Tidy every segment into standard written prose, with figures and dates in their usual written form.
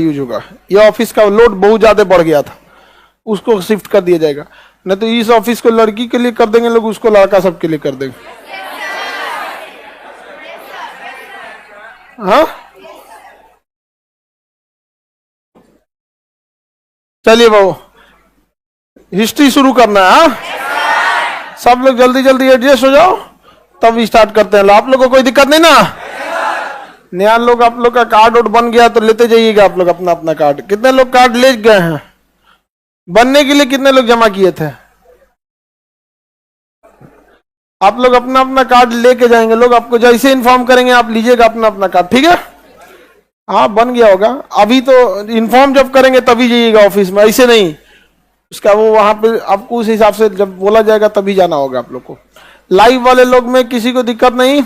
Use होगा। ये office का लोड बहुत ज्यादा बढ़ गया था, उसको शिफ्ट कर दिया जाएगा। नहीं तो इस ऑफिस को लड़की के लिए कर देंगे लोग, उसको लड़का सबके लिए कर देंगे। हाँ, चलिए बाबू हिस्ट्री शुरू करना है। हाँ? सब लोग जल्दी जल्दी एडजस्ट हो जाओ, तब स्टार्ट करते हैं। आप लोग को कोई दिक्कत नहीं ना? नया लोग, आप लोग का कार्ड वोट बन गया तो लेते जाइएगा आप लोग अपना अपना कार्ड। कितने लोग कार्ड ले गए हैं? बनने के लिए कितने लोग जमा किए थे? आप लोग अपना अपना कार्ड लेके जाएंगे। लोग आपको जैसे इन्फॉर्म करेंगे आप लीजिएगा अपना अपना कार्ड, ठीक है? हाँ, बन गया होगा। अभी तो इन्फॉर्म जब करेंगे तभी जाइएगा ऑफिस में, ऐसे नहीं। उसका वो वहां पे आपको उस हिसाब से जब बोला जाएगा तभी जाना होगा आप लोग को। लाइव वाले लोग में किसी को दिक्कत नहीं?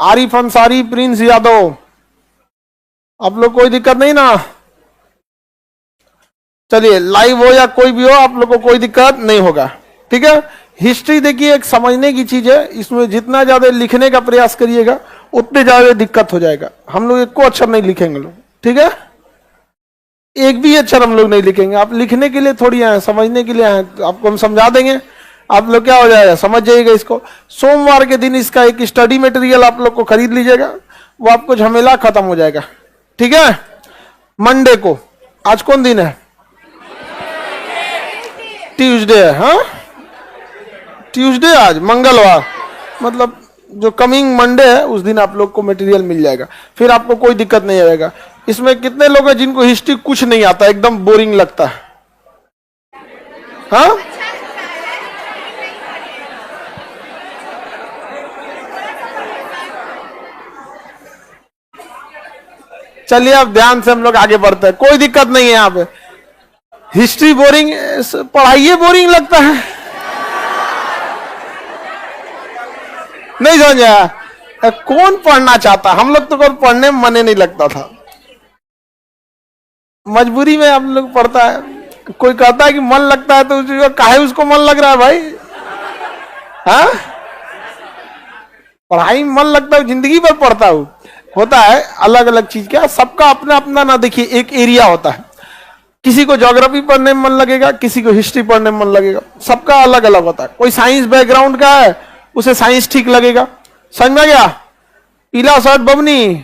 आरिफ अंसारी, प्रिंस यादव, आप लोग कोई दिक्कत नहीं ना? चलिए, लाइव हो या कोई भी हो, आप लोग को कोई दिक्कत नहीं होगा, ठीक है? हिस्ट्री देखिए एक समझने की चीज है, इसमें जितना ज्यादा लिखने का प्रयास करिएगा उतने ज्यादा दिक्कत हो जाएगा। हम लोग एक को अक्षर नहीं लिखेंगे लोग, ठीक है? एक भी अक्षर हम लोग नहीं लिखेंगे। आप लिखने के लिए थोड़ी आए, समझने के लिए आए। आपको हम समझा देंगे, आप लोग क्या हो जाएगा, समझ जाइएगा इसको। सोमवार के दिन इसका एक स्टडी मटेरियल आप लोग को खरीद लीजिएगा, वो आपको झमेला खत्म हो जाएगा, ठीक है? मंडे को, आज कौन दिन है? ट्यूसडे है। हाँ, ट्यूसडे, आज मंगलवार, मतलब जो कमिंग मंडे है उस दिन आप लोग को मटेरियल मिल जाएगा, फिर आपको कोई दिक्कत नहीं आएगा। इसमें कितने लोग हैं जिनको हिस्ट्री कुछ नहीं आता, एकदम बोरिंग लगता है? हाँ, चलिए अब ध्यान से हम लोग आगे बढ़ते हैं, कोई दिक्कत नहीं है। यहाँ पे हिस्ट्री बोरिंग, पढ़ाइए बोरिंग लगता है, नहीं समझ आया? कौन पढ़ना चाहता? हम लोग तो कभी पढ़ने में मन नहीं लगता था, मजबूरी में हम लोग पढ़ता है। कोई कहता है कि मन लगता है तो काहे उसको मन लग रहा है भाई? हाँ, पढ़ाई में मन लगता है, जिंदगी भर पढ़ता हूँ। होता है अलग अलग चीज, क्या सबका अपना अपना ना, देखिए एक एरिया होता है। किसी को ज्योग्राफी पढ़ने में मन लगेगा, किसी को हिस्ट्री पढ़ने में मन लगेगा, सबका अलग अलग होता है। कोई साइंस बैकग्राउंड का है, उसे साइंस ठीक लगेगा। समझ में गया? पीला शर्ट बबनी,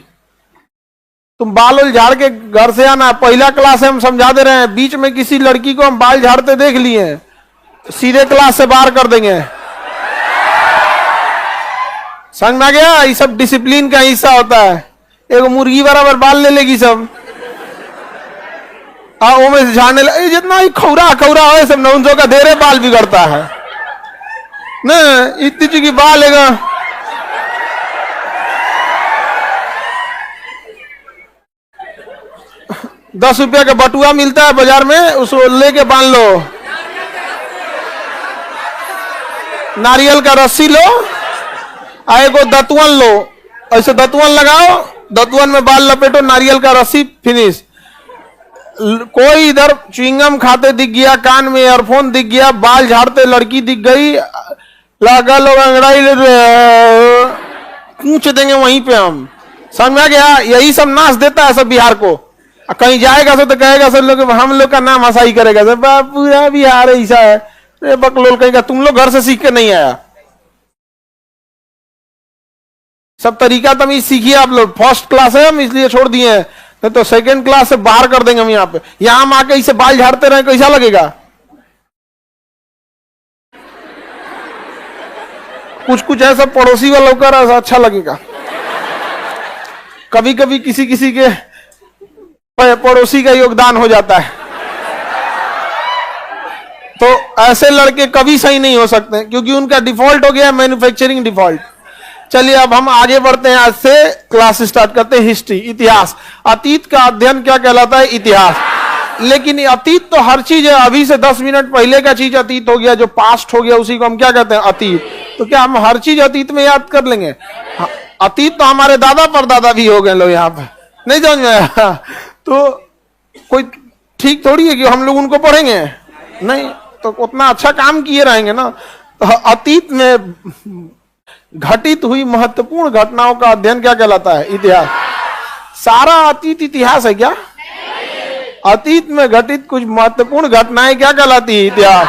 तुम बाल उल झाड़ के घर से आना। पहला क्लास है, हम समझा दे रहे हैं, बीच में किसी लड़की को हम बाल झाड़ते देख लिए हैं तो सीधे क्लास से बाहर कर देंगे। समझ में आ गया? ये सब डिसिप्लिन का हिस्सा होता है। एक मुर्गी बराबर बाल ले लेगी सब, वो में से झाड़ने लगे, जितना ही खौरा खौरा हो सब नौंसों का देरे बाल बिगड़ता है न, इतनी चीज की बाल है। 10 रुपया का बटुआ मिलता है बाजार में, उसको लेके बांध लो। नारियल का रस्सी लो, एगो दतुअन लो, ऐसे दतुअन लगाओ, दतुअन में बाल लपेटो, नारियल का रस्सी, फिनिश। कोई इधर च्युइंगम खाते दिख गया, कान में ईयरफोन दिख गया, बाल झाड़ते लड़की दिख गई, लगा लोग अंगड़ाई पूछ देंगे वहीं पे हम। समझ में आ गया? यही सब नाच देता है सब बिहार को। कहीं जाएगा तो कहेगा सब लोग, हम लोग का नाम हसाई करेगा सब, पूरा बिहार ऐसा है। बकलोल कहेगा, तुम लोग घर से सीख के नहीं आया। सब तरीका तमीज सीखिए आप लोग। फर्स्ट क्लास है हम इसलिए छोड़ दिए हैं, नहीं तो सेकंड क्लास से बाहर कर देंगे हम। यहाँ पे यहाँ हम आके इसे बाल झाड़ते रहे, कैसा लगेगा? कुछ कुछ ऐसा पड़ोसी वालों का ऐसा अच्छा लगेगा। कभी कभी किसी किसी के पड़ोसी का योगदान हो जाता है, तो ऐसे लड़के कभी सही नहीं हो सकते, क्योंकि उनका डिफॉल्ट हो गया मैन्युफैक्चरिंग डिफॉल्ट। चलिए अब हम आगे बढ़ते हैं, आज से क्लास स्टार्ट करते हैं। हिस्ट्री, इतिहास। अतीत का अध्ययन क्या कहलाता है? इतिहास। लेकिन अतीत तो हर चीज है, अभी से 10 मिनट पहले का चीज अतीत हो गया, जो पास्ट हो गया उसी को हम क्या कहते हैं? अतीत। तो क्या हम हर चीज अतीत में याद कर लेंगे? अतीत तो हमारे दादा परदादा भी हो गए लोग यहाँ पे, नहीं समझ में आया? तो कोई ठीक थोड़ी है कि हम लोग उनको पढ़ेंगे, नहीं तो उतना अच्छा काम किए रहेंगे ना। तो अतीत में घटित हुई महत्वपूर्ण घटनाओं का अध्ययन क्या कहलाता है? इतिहास। सारा अतीत इतिहास है क्या? अतीत में घटित कुछ महत्वपूर्ण घटनाएं क्या कहलाती है? इतिहास।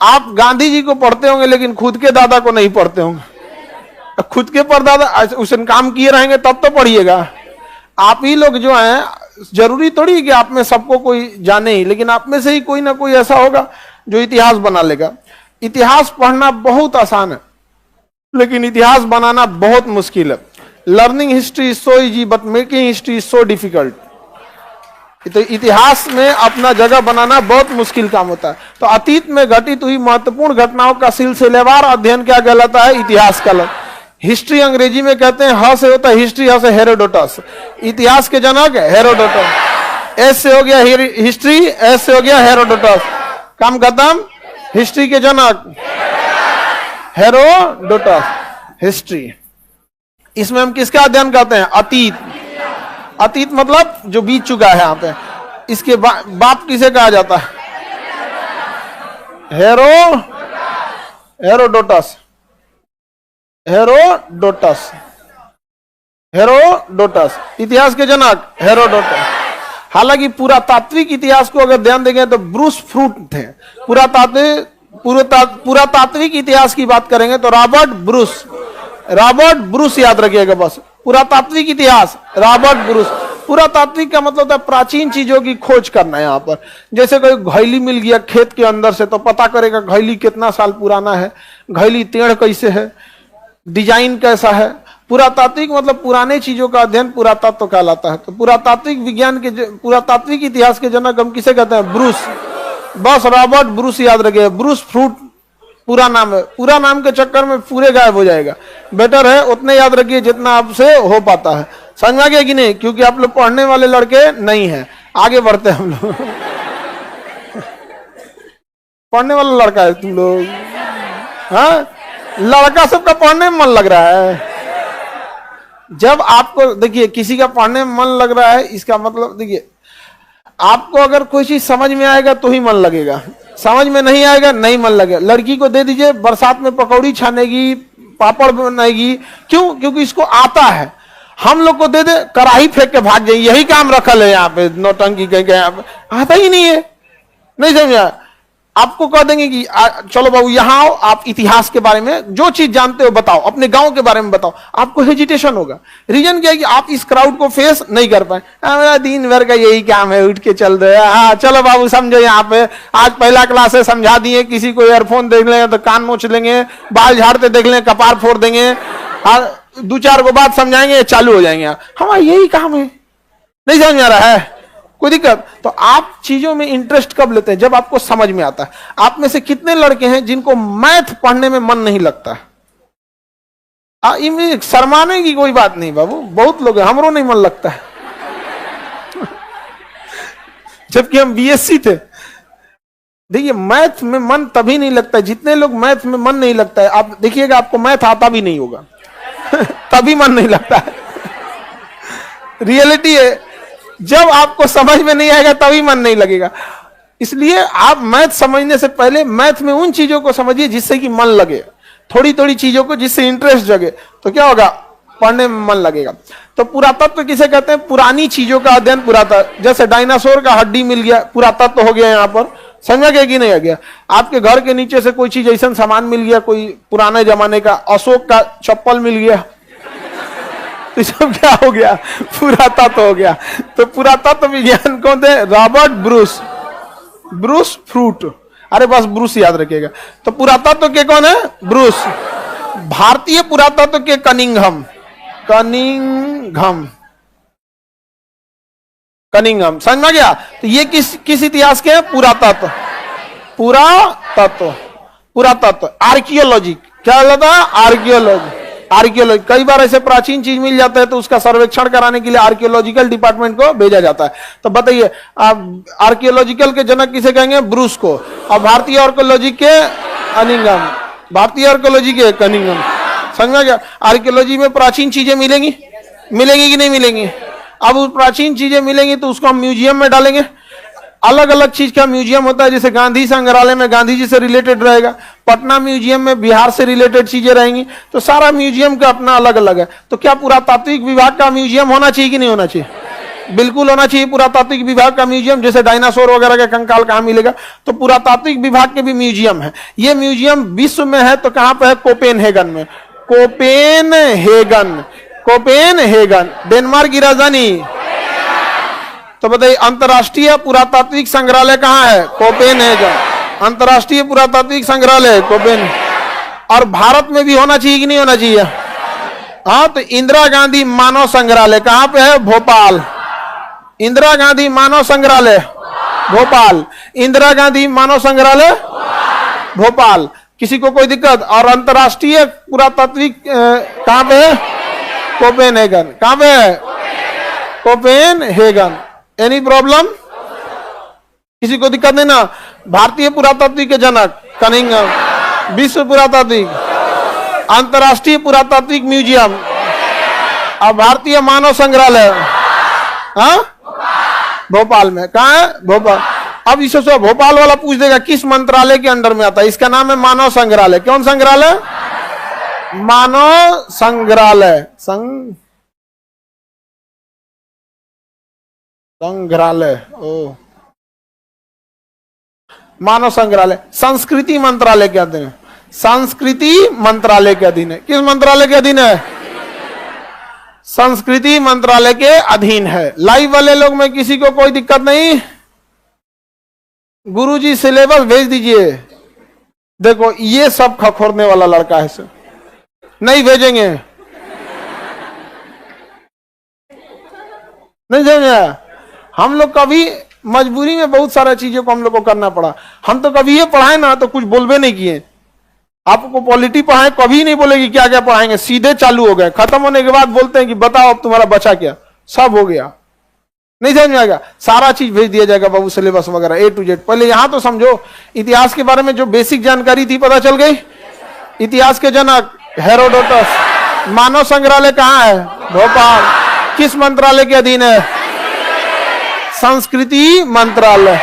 आप गांधी जी को पढ़ते होंगे लेकिन खुद के दादा को नहीं पढ़ते होंगे। खुद के परदादा उसने काम किए रहेंगे तब तो पढ़िएगा। आप ही लोग जो हैं, जरूरी थोड़ी है कि आप में सबको कोई जाने ही, लेकिन आप में से ही कोई ना कोई ऐसा होगा जो इतिहास बना लेगा। इतिहास पढ़ना बहुत आसान है लेकिन इतिहास बनाना बहुत मुश्किल है। Learning history is so easy but making history is so difficult. तो इतिहास में अपना जगह बनाना बहुत मुश्किल काम होता है। तो अतीत में घटित हुई महत्वपूर्ण घटनाओं का सिलसिलेवार अध्ययन क्या कहलाता है? इतिहास कहलाता है। हिस्ट्री अंग्रेजी में कहते हैं, ह से होता है हिस्ट्री, ह से हेरोडोटस। इतिहास के जनक हेरोडोटस। एस से हो गया हिस्ट्री, एस से हो गया हेरोडोटस। काम खत्म। हिस्ट्री के जनक हेरोडोटस। हिस्ट्री, इसमें हम किसका अध्ययन करते हैं? अतीत। अतीत मतलब जो बीत चुका है यहाँ पे। इसके बाप किसे कहा जाता है? हेरोडोटस। हेरोडोटस। हेरोडोटस इतिहास के जनक हेरोडोटस। हालांकि पुरातात्विक इतिहास को अगर ध्यान देंगे तो ब्रूस फ्रूट थे। पुरातात्विक इतिहास की बात करेंगे तो रॉबर्ट ब्रूस याद रखिएगा बस। पुरातात्विक इतिहास रॉबर्ट ब्रूस। पुरातात्विक का मतलब होता है प्राचीन चीजों की खोज करना। यहाँ पर जैसे कोई घैली मिल गया खेत के अंदर से तो पता करेगा घैली कितना साल पुराना है, घैली टेढ़ कैसे है, डिजाइन कैसा है। पुरातात्विक मतलब पुराने चीजों का अध्ययन पुरातत्व कहलाता है। तो पुरातात्विक विज्ञान के पुरातात्विक इतिहास के जनक हम किसे कहते हैं? ब्रूस। बस रॉबर्ट ब्रूस याद रखिए। ब्रूस फ्रूट पूरा नाम है। पूरा नाम के चक्कर में पूरे गायब हो जाएगा। बेटर है उतने याद रखिए जितना आपसे हो पाता है। समझ में आ गया कि नहीं? क्योंकि आप लोग पढ़ने वाले लड़के नहीं हैं। आगे बढ़ते हैं हम लोग। पढ़ने वाला लड़का है तुम लोग? हाँ, लड़का सबका पढ़ने में मन लग रहा है। जब आपको देखिए किसी का पढ़ने में मन लग रहा है, इसका मतलब देखिए आपको अगर कोई चीज समझ में आएगा तो ही मन लगेगा, समझ में नहीं आएगा नहीं मन लगेगा। लड़की को दे दीजिए बरसात में पकौड़ी छानेगी, पापड़ बनाएगी, क्यों? क्योंकि इसको आता है। हम लोग को दे दे कढ़ाई फेंक के भाग जाए, यही काम रखल है यहाँ पे, नौटंकी कहीं यहाँ पे आता ही नहीं है। नहीं समझा? आपको कह देंगे कि चलो बाबू यहाँ आओ, आप इतिहास के बारे में जो चीज जानते हो बताओ, अपने गांव के बारे में बताओ। आपको हेजिटेशन होगा। रीजन क्या है कि आप इस क्राउड को फेस नहीं कर पाए। मेरा दिन भर का यही काम है, उठ के चल रहे। हाँ चलो बाबू समझो, यहाँ पे आज पहला क्लास है, समझा दिए। किसी को ईयरफोन देख लेंगे तो कान नोच लेंगे, बाल झाड़ते देख लेंगे कपार फोड़ देंगे, दो चार को बात समझाएंगे, चालू हो जाएंगे। हमारा यही काम है। नहीं समझ आ रहा है? कोई दिक्कत? तो आप चीजों में इंटरेस्ट कब लेते हैं? जब आपको समझ में आता है। आप में से कितने लड़के हैं जिनको मैथ पढ़ने में मन नहीं लगता? इनमें शर्माने की कोई बात नहीं बाबू, बहुत लोग हैं, हमरो नहीं मन लगता है। जबकि हम बीएससी थे। देखिए मैथ में मन तभी नहीं लगता है, जितने लोग मैथ में मन नहीं लगता है, आप देखिएगा आपको मैथ आता भी नहीं होगा। तभी मन नहीं लगता है। रियलिटी है, जब आपको समझ में नहीं आएगा तभी मन नहीं लगेगा। इसलिए आप मैथ समझने से पहले मैथ में उन चीजों को समझिए जिससे कि मन लगे, थोड़ी थोड़ी चीजों को जिससे इंटरेस्ट जगे, तो क्या होगा? पढ़ने में मन लगेगा। तो पुरातत्व किसे कहते हैं? पुरानी चीजों का अध्ययन पुरातत्व। जैसे डायनासोर का हड्डी मिल गया, पुरातत्व हो गया। यहाँ पर समझा गया कि नहीं आ गया? आपके घर के नीचे से कोई चीज ऐसा सामान मिल गया, कोई पुराने जमाने का अशोक का चप्पल मिल गया, तो सब क्या हो गया? पुरातत्व हो गया। तो पुरातत्व विज्ञान कौन थे? Robert Bruce fruit. अरे बस ब्रूस याद रखिएगा। तो पुरातत्व के कौन है? ब्रूस। भारतीय पुरातत्व के कनिंघम। समझ में गया? तो ये किस इतिहास के हैं? पुरातत्व आर्कियोलॉजी। क्या कहता है? आर्कियोलॉजी। कई बार ऐसे प्राचीन चीज मिल जाता है तो उसका सर्वेक्षण कराने के लिए आर्कियोलॉजिकल डिपार्टमेंट को भेजा जाता है। तो बताइए आर्कियोलॉजिकल के जनक किसे कहेंगे? ब्रूस को। और भारतीय आर्कियोलॉजी के कनिंघम। समझ में गया? आर्कियोलॉजी में प्राचीन चीजें मिलेंगी कि नहीं मिलेंगी? अब उस प्राचीन चीजें मिलेंगी तो उसको हम म्यूजियम में डालेंगे। अलग अलग चीज का म्यूजियम होता है। जैसे गांधी संग्रहालय में गांधी जी से रिलेटेड रहेगा, पटना म्यूजियम में बिहार से रिलेटेड चीजें रहेंगी। तो सारा म्यूजियम का अपना अलग अलग है। तो क्या पुरातात्विक विभाग का म्यूजियम होना चाहिए कि नहीं होना चाहिए? बिल्कुल होना चाहिए पुरातात्विक विभाग का म्यूजियम। जैसे डायनासोर वगैरह का कंकाल कहां मिलेगा, तो पुरातात्विक विभाग के भी म्यूजियम है। ये म्यूजियम विश्व में है तो कहां पे है? कोपेनहेगन में। कोपेनहेगन, कोपेनहेगन डेनमार्क की राजधानी। तो बताइए अंतरराष्ट्रीय पुरातात्विक संग्रहालय कहां है? कोपेनहेगन। अंतरराष्ट्रीय पुरातात्विक संग्रहालय कोपेन। और भारत में भी होना चाहिए कि नहीं होना चाहिए? हाँ, तो इंदिरा गांधी मानव संग्रहालय कहां पे है? भोपाल। इंदिरा गांधी मानव संग्रहालय भोपाल। इंदिरा गांधी मानव संग्रहालय भोपाल। किसी को कोई दिक्कत? और अंतरराष्ट्रीय पुरातात्विक कहां पे है? कोपेनहेगन। कहां पे है? कोपेनहेगन। Any problem? किसी को दिक्कत नहीं ना? भारतीय पुरातात्विक के जनक कनिंघम। विश्व पुरातात्विक, अंतरराष्ट्रीय पुरातात्विक म्यूजियम और भारतीय मानव संग्रहालय हाँ भोपाल में। कहा है? भोपाल। अब इसे भोपाल वाला पूछ देगा किस मंत्रालय के अंडर में आता है? इसका नाम है मानव संग्रहालय। कौन संग्रहालय? मानव संग्रहालय। संग्रहालय ओ मानव संग्रहालय। संस्कृति मंत्रालय के अधीन है। संस्कृति मंत्रालय के अधीन है। किस मंत्रालय के अधीन है? संस्कृति मंत्रालय के अधीन है। लाइव वाले लोग में किसी को कोई दिक्कत नहीं? गुरुजी सिलेबस भेज दीजिए। देखो ये सब खखोरने वाला लड़का है सर, नहीं भेजेंगे, नहीं भेजेंगे। हम लोग कभी मजबूरी में बहुत सारा चीजों को हम लोग को करना पड़ा। हम तो कभी ये पढ़ाए ना तो कुछ बोलबे नहीं किए। आपको पॉलिटी पढ़ाए कभी नहीं बोलेगी क्या क्या पढ़ाएंगे, सीधे चालू हो गए। खत्म होने के बाद बोलते हैं कि बताओ अब तुम्हारा बचा क्या? सब हो गया। नहीं समझ में आएगा? सारा चीज भेज दिया जाएगा बाबू, सिलेबस वगैरह A to Z। पहले यहां तो समझो इतिहास के बारे में जो बेसिक जानकारी थी पता चल गई। इतिहास के जनक हेरोडोटस। मानव संग्रहालय कहां है? भोपाल। किस मंत्रालय के अधीन है? संस्कृति मंत्रालय।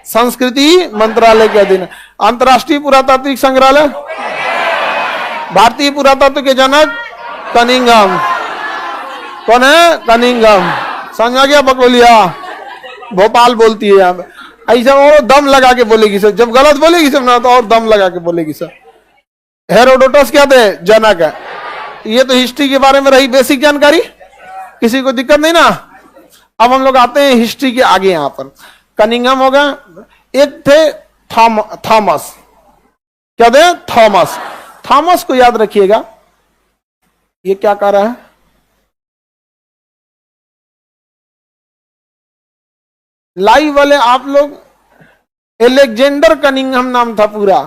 संस्कृति मंत्रालय के अधीन है। अंतरराष्ट्रीय पुरातात्विक संग्रहालय, भारतीय पुरातत्व के जनक कनिंघम। कौन है? कनिंघम। समझ आ गया? बकौलिया भोपाल बोलती है यहाँ ऐसा, और दम लगा के बोलेगी सर। जब गलत बोलेगी सर ना तो और दम लगा के बोलेगी सर। हेरोडोटस क्या थे? जनक है। ये तो हिस्ट्री के बारे में रही बेसिक जानकारी। किसी को दिक्कत नहीं ना? अब हम लोग आते हैं हिस्ट्री के आगे। यहां पर कनिंघम होगा। एक थे थॉमस। क्या थे? थॉमस। थॉमस को याद रखिएगा। ये क्या कर रहा है? लाइव वाले आप लोग, एलेक्जेंडर कनिंघम नाम था पूरा।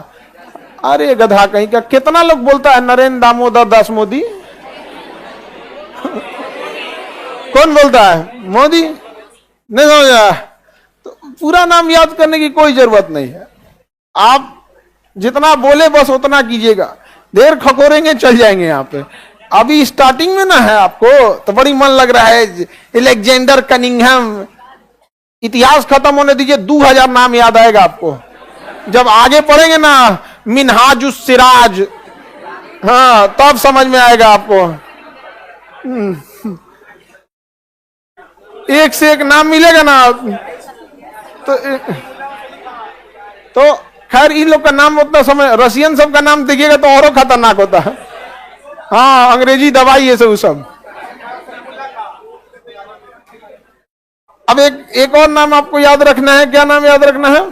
अरे गधा कहीं का, कितना लोग बोलता है नरेंद्र दामोदर दास मोदी? कौन बोलता है? मोदी। नहीं समझा? तो पूरा नाम याद करने की कोई जरूरत नहीं है। आप जितना बोले बस उतना कीजिएगा। देर खकोरेंगे चल जाएंगे यहाँ पे। अभी स्टार्टिंग में ना है आपको तो बड़ी मन लग रहा है। Alexander Cunningham. इतिहास खत्म होने दीजिए, 2000 नाम याद आएगा आपको। जब आगे पढ़ेंगे ना मिनहाजुस सिराज, हाँ तब समझ में आएगा आपको। एक से एक नाम मिलेगा ना तो खैर इन लोग का नाम उतना समय, रशियन सब का नाम देखिएगा तो और खतरनाक होता है। हाँ अंग्रेजी दवाई ये सब। अब एक और नाम आपको याद रखना है। क्या नाम याद रखना है?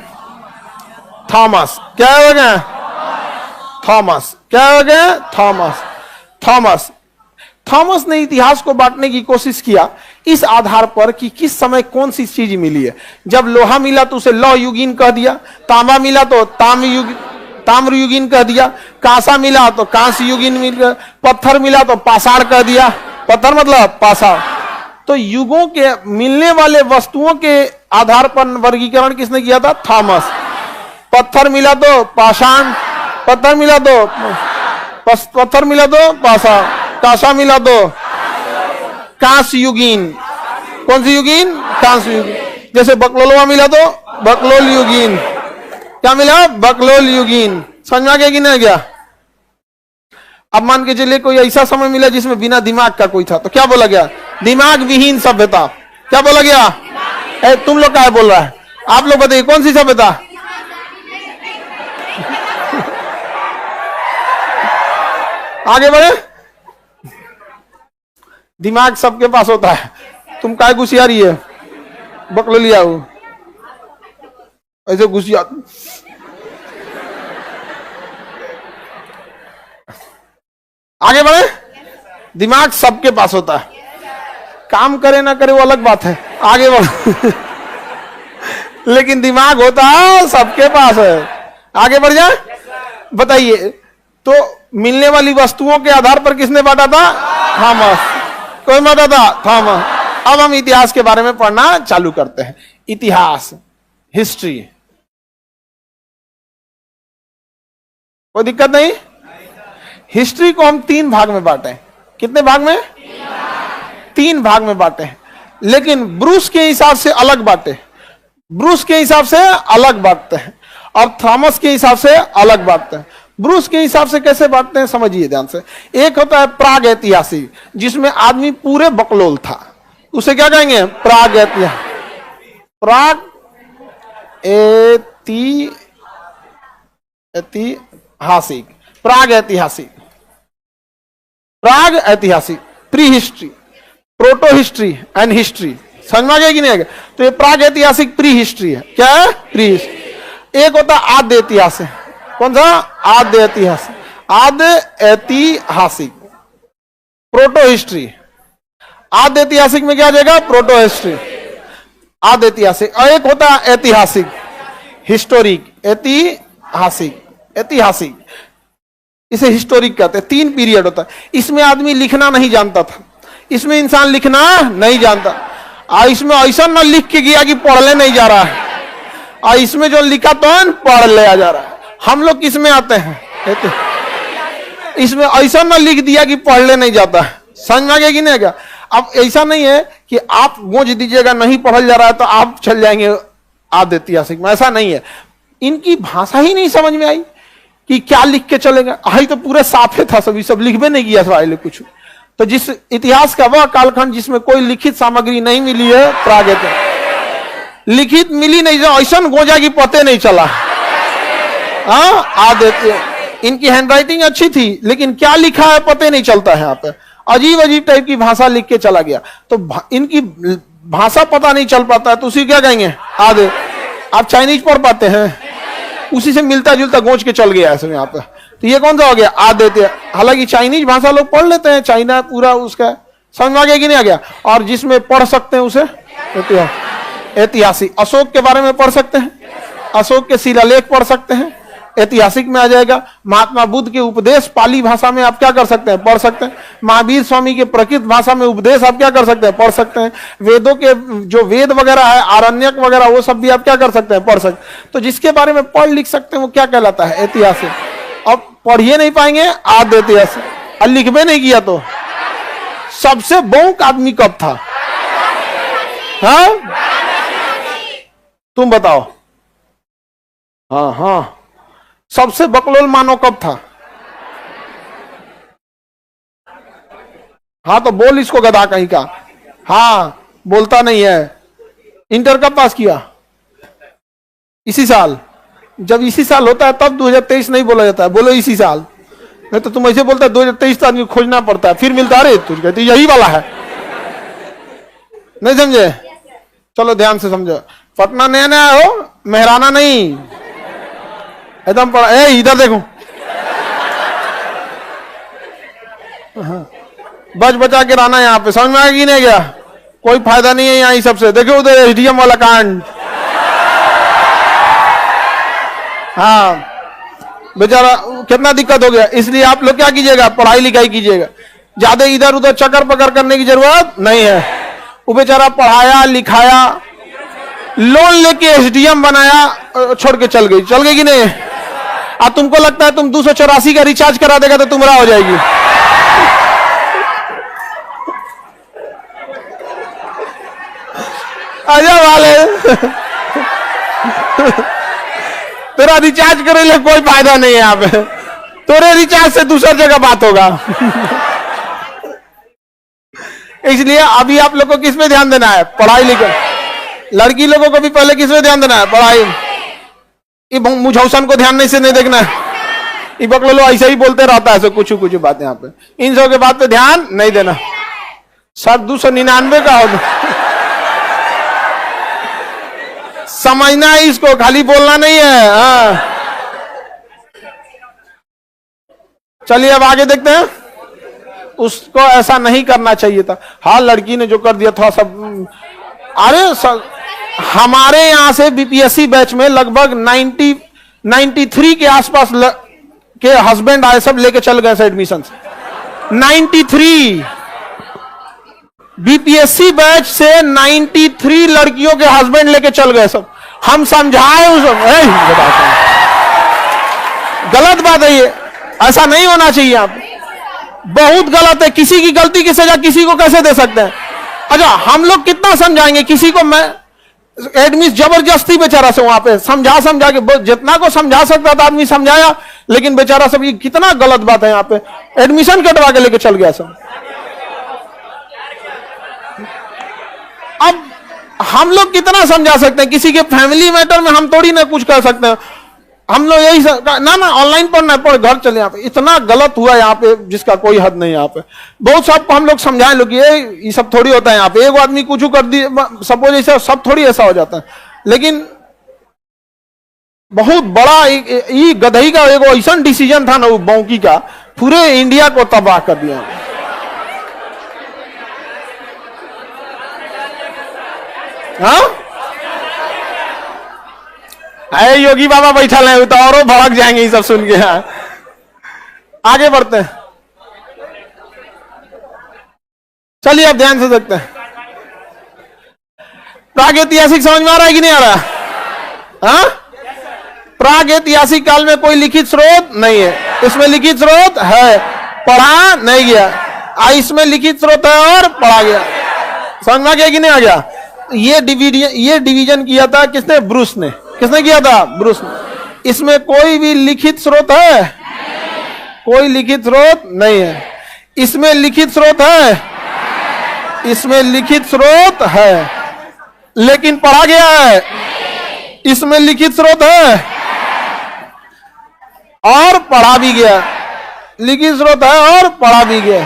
थॉमस। क्या हो गया? थॉमस। क्या हो गया? थॉमस। थॉमस। थॉमस ने इतिहास को बांटने की कोशिश किया इस आधार पर कि किस समय कौन सी चीज मिली है। जब लोहा मिला तो उसे लौह युगीन कह दिया, तांबा मिला तो ताम्र युगीन कह दिया, कांसा मिला तो कांस्य युगीन मिल गया, पत्थर मिला तो पाषाण कह दिया। पत्थर मतलब पाषाण। तो युगों के मिलने वाले वस्तुओं के आधार पर वर्गीकरण किसने किया था? थॉमस। पत्थर मिला तो पाषाण, पत्थर मिला तो पाषाण, कांसा मिला तो कांस्य युगीन। कौन सी युगीन? कांस्य युगीन। जैसे बकलोलवा मिला तो बकलोल युगीन। क्या मिला? बकलोल युगीन। समझ में आ गया कि नहीं गया? अब मान के चलिए कोई ऐसा समय मिला जिसमें बिना दिमाग का कोई था तो क्या बोला गया? दिमाग विहीन सभ्यता। क्या बोला गया? तुम लोग क्या बोल रहा है? आप लोग बताइए कौन सी सभ्यता? आगे बढ़े। दिमाग सबके पास होता है, तुम काय घुसिया रही है? बकलो लिया हो ऐसे घुसिया। आगे बढ़े। दिमाग सबके पास होता है, काम करे ना करे वो अलग बात है, आगे बढ़। लेकिन दिमाग होता है सबके पास है। आगे बढ़ जाए। बताइए तो मिलने वाली वस्तुओं के आधार पर किसने बांटा था? थॉमस। कौन बांटा था? थॉमस। अब हम इतिहास के बारे में पढ़ना चालू करते हैं। इतिहास, हिस्ट्री, कोई दिक्कत नहीं। हिस्ट्री को हम 3 भाग में बांटे। कितने भाग में? 3 भाग में बांटे, लेकिन ब्रूस के हिसाब से अलग बांटे। ब्रूस के हिसाब से अलग बांटते हैं और थॉमस के हिसाब से अलग बांटते हैं। ब्रूस के हिसाब से कैसे बांटते हैं समझिए ध्यान से। एक होता है प्राग ऐतिहासिक, जिसमें आदमी पूरे बकलोल था, उसे क्या कहेंगे? प्राग ऐतिहासिक। प्राग ऐतिहासिक, प्राग ऐतिहासिक, प्राग ऐतिहासिक, pre history, proto history and history. समझ में आ गया कि नहीं आ गया? तो ये प्राग ऐतिहासिक प्री हिस्ट्री है। क्या है? Pre history. एक होता है आद्य ऐतिहासिक। कौन सा? आद्य ऐतिहासिक। आद्य ऐतिहासिक, प्रोटो हिस्ट्री। आद्य ऐतिहासिक में क्या आ जाएगा? प्रोटो हिस्ट्री, आद्य ऐतिहासिक। और एक होता है ऐतिहासिक, हिस्टोरिक। ऐतिहासिक, ऐतिहासिक, इसे हिस्टोरिक कहते हैं। 3 पीरियड होता है। इसमें आदमी लिखना नहीं जानता था, इसमें इंसान लिखना नहीं जानता, और इसमें ऐसा ना लिख के गया कि पढ़ने नहीं जा रहा है, और इसमें जो लिखा तो पढ़ ले आ जा रहा है। हम लोग किस में आते हैं? इसमें ऐसा ना लिख दिया कि पढ़ने नहीं जाता है। समझ में आ गया कि नहीं गया? अब ऐसा नहीं है कि आप गोंज दीजिएगा नहीं पढ़ल जा रहा है तो आप चल जाएंगे आद्य ऐतिहासिक में, ऐसा नहीं है। इनकी भाषा ही नहीं समझ में आई कि क्या लिख के चलेगा। आई तो पूरे साफे था, सभी सब लिखबे नहीं किया था कुछ। तो जिस इतिहास का वह कालखंड जिसमें कोई लिखित सामग्री नहीं मिली है, प्राग ऐतिहासिक। लिखित मिली नहीं, ऐसा गोजा की पते नहीं चला। हाँ, आद्य। इनकी हैंडराइटिंग अच्छी थी, लेकिन क्या लिखा है पते नहीं चलता है। यहाँ पे अजीब अजीब टाइप की भाषा लिख के चला गया, तो इनकी भाषा पता नहीं चल पाता है, तो उसी क्या कहेंगे? आद्य। आप चाइनीज पढ़ पाते हैं, उसी से मिलता जुलता गोंच के चल गया है यहाँ पे। तो ये कौन सा हो गया? आद्य। हालांकि चाइनीज भाषा लोग पढ़ लेते हैं, चाइना पूरा उसका समझ में आ गया कि नहीं आ गया? और जिसमें पढ़ सकते हैं उसे ऐतिहासिक। अशोक के बारे में पढ़ सकते हैं, अशोक के शिलालेख पढ़ सकते हैं, ऐतिहासिक में आ जाएगा। महात्मा बुद्ध के उपदेश पाली भाषा में आप क्या कर सकते हैं? पढ़ सकते हैं। महावीर स्वामी के प्रकृत भाषा में उपदेश आप क्या कर सकते हैं? पढ़ सकते हैं। वेदों के जो वेद वगैरह है, आरण्यक वगैरह, वो सब भी आप क्या कर सकते हैं? पढ़ सकते हैं। तो जिसके बारे में पढ़ लिख सकते हैं वो क्या कहलाता है? ऐतिहासिक। अब पढ़िए नहीं पाएंगे, आद्य ऐतिहासिक। और लिखबे नहीं किया तो सबसे बौक आदमी कब था? हाँ, तुम बताओ। हाँ हाँ, सबसे बकलोल मानव कब था? हाँ तो बोल इसको, गधा कहीं का। हाँ, बोलता नहीं है। इंटर कब पास किया? इसी साल। जब इसी साल होता है तब 2023 नहीं बोला जाता है, बोलो इसी साल। नहीं तो तुम ऐसे बोलता है 2023 तो आदमी खोजना पड़ता है, फिर मिलता है। तुझ कहते यही वाला है, नहीं समझे? चलो ध्यान से समझो। पटना नया नया हो, मेहराना नहीं, एकदम पड़ा। ए इधर देखो, बच बचा के रहना यहाँ पे। समझ में आएगी नहीं गया? कोई फायदा नहीं है यहाँ इस सबसे। देखो उधर एसडीएम वाला कांड। हाँ बेचारा कितना दिक्कत हो गया। इसलिए आप लोग क्या कीजिएगा? पढ़ाई लिखाई कीजिएगा, ज्यादा इधर उधर चक्कर पकड़ करने की जरूरत नहीं है। वो बेचारा पढ़ाया लिखाया, लोन लेके एसडीएम बनाया, छोड़ के चल गई कि नहीं? अब तुमको लगता है तुम 284 का रिचार्ज करा देगा तो तुम्हारा हो जाएगी। आजा वाले। तेरा रिचार्ज करे ले कोई फायदा नहीं है यहाँ पे, तेरे रिचार्ज से दूसरी जगह बात होगा। इसलिए अभी आप लोग को किस पे ध्यान देना है? पढ़ाई लिखाई। लड़की लोगों को भी पहले किस पे ध्यान देना है? पढ़ाई। ये मुझौसन को ध्यान नहीं से नहीं देखना है। ये बकलो ऐसे ही बोलते रहता है कुछ कुछ बात यहाँ पे, इन सब के बात पे ध्यान नहीं देना। सर 299 का होगा, समझना है इसको, खाली बोलना नहीं है। हाँ चलिए अब आगे देखते हैं। उसको ऐसा नहीं करना चाहिए था। हाँ लड़की ने जो कर दिया थोड़ा सा, अरे हमारे यहां से बीपीएससी बैच में लगभग 93 के आसपास के हस्बैंड आए, सब लेके चल गए एडमिशन। 93 बीपीएससी बैच से 93 लड़कियों के हस्बैंड लेके चल गए सब। हम समझाए उस गलत बात है ये, ऐसा नहीं होना चाहिए। आप बहुत गलत है। किसी की गलती की सजा किसी को कैसे दे सकते हैं? अच्छा हम लोग कितना समझाएंगे किसी को? मैं एडमिशन जबरदस्ती बेचारा से वहां पे समझा के जितना को समझा सकता था आदमी समझाया, लेकिन बेचारा सब, ये कितना गलत बात है। यहाँ पे एडमिशन कटवा के लेके चल गया सब। अब हम लोग कितना समझा सकते हैं? किसी के फैमिली मैटर में हम थोड़ी ना कुछ कर सकते हैं। हम लोग यही ना ऑनलाइन पढ़ना है, पढ़ घर चले। यहाँ पे इतना गलत हुआ यहाँ पे जिसका कोई हद नहीं। यहाँ पे बहुत सबको हम लोग समझाएं लोग, ये सब थोड़ी होता है। यहाँ पे एक आदमी कुछ कर दिए सपोज, ऐसा सब थोड़ी ऐसा हो जाता है। लेकिन बहुत बड़ा ये गधई का एक ऐसा डिसीजन था ना वो बौकी का, पूरे इंडिया को तबाह कर दिया। हाँ अरे योगी बाबा बैठा है तो और भड़क जाएंगे ये सब सुन के। आगे बढ़ते हैं। चलिए अब ध्यान से देखते हैं। प्रागैतिहासिक समझ में आ रहा है कि नहीं आ रहा? हाँ प्रागैतिहासिक काल में कोई लिखित स्रोत नहीं है। इसमें लिखित स्रोत है, पढ़ा नहीं गया। इसमें लिखित स्रोत है और पढ़ा गया। समझ में आ गया कि नहीं आ गया? ये डिवीजन किया था किसने? ब्रूस ने। किसने किया था? ब्रूस ने। इसमें कोई भी लिखित स्रोत है? कोई लिखित स्रोत नहीं है। इसमें लिखित स्रोत है? इसमें लिखित स्रोत है, लेकिन पढ़ा गया है। इसमें लिखित स्रोत है और पढ़ा भी गया। लिखित स्रोत है और पढ़ा भी गया।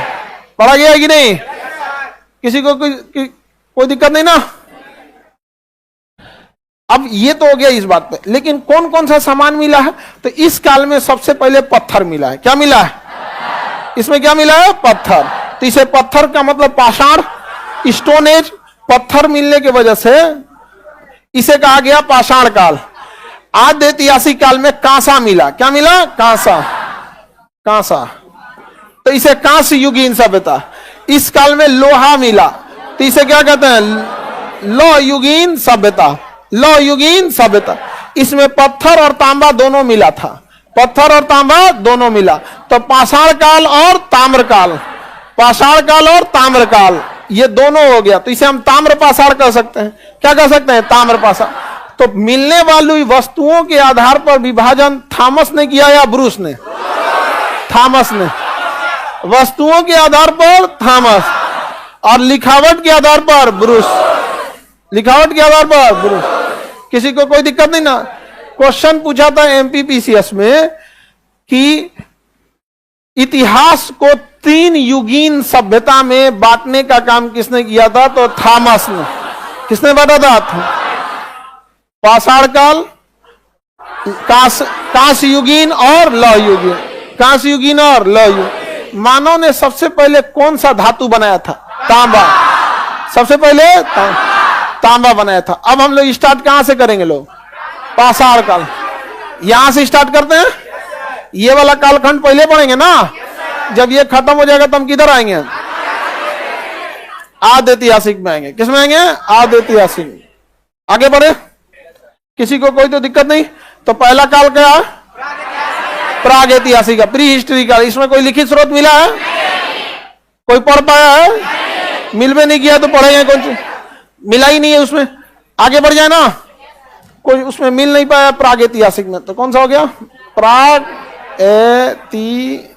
पढ़ा गया है कि नहीं? किसी को कोई दिक्कत नहीं ना? अब ये तो हो गया इस बात पे, लेकिन कौन कौन सा सामान मिला है? तो इस काल में सबसे पहले पत्थर मिला है। क्या मिला है? इसमें क्या मिला है? पत्थर। तो इसे पत्थर का मतलब पाषाण, स्टोन एज। पत्थर मिलने की वजह से इसे कहा गया पाषाण काल। आद्य ऐतिहासिक काल में कांसा मिला। क्या मिला? कांसा। कांसा तो इसे कांस्य युगीन सभ्यता। इस काल में लोहा मिला, तो इसे क्या कहते हैं? लौह युगीन सभ्यता। लौह युगीन सभ्यता। इसमें पत्थर और तांबा दोनों मिला था। पत्थर और तांबा दोनों मिला, तो पाषाण काल और ताम्र काल। पाषाण काल और ताम्र काल ये दोनों हो गया, तो इसे हम ताम्र पाषाण कर सकते हैं। क्या कर सकते हैं? ताम्र पाषाण। तो मिलने वाली वस्तुओं के आधार पर विभाजन थॉमस ने किया या ब्रूस ने? थॉमस ने। वस्तुओं के आधार पर थॉमस, और लिखावट के आधार पर ब्रूस। लिखावट के आधार पर ब्रूस। किसी को कोई दिक्कत नहीं ना? क्वेश्चन पूछा था एमपीपीसीएस में कि इतिहास को 3 युगीन सभ्यता में बांटने का काम किसने किया था? तो थॉमस ने। किसने बांटा था? पाषाण काल, कांस्य युगीन और लौह युगीन। कांस्य युगीन और लौह युगीन। मानव ने सबसे पहले कौन सा धातु बनाया था? तांबा। सबसे पहले तांबा बनाया था। अब हम लोग स्टार्ट कहां से करेंगे? लोग पाषाण काल। यहां से स्टार्ट करते हैं। ये वाला कालखंड पहले पढ़ेंगे ना। जब ये खत्म हो जाएगा तो हम किधर आएंगे? आद्य ऐतिहासिक में आएंगे। किसमें आएंगे? आद्य ऐतिहासिक। आगे बढ़े। किसी को कोई तो दिक्कत नहीं? तो पहला काल क्या? प्राग ऐतिहासिक, प्री हिस्ट्री काल। इसमें कोई लिखित स्रोत मिला है? कोई पढ़ पाया है? मिल भी नहीं किया तो पढ़ेंगे कौन सी? मिला ही नहीं है उसमें। आगे बढ़ जाए ना। कोई उसमें मिल नहीं पाया प्राग ऐतिहासिक में, तो कौन सा हो गया? प्राग ऐतिहासिक।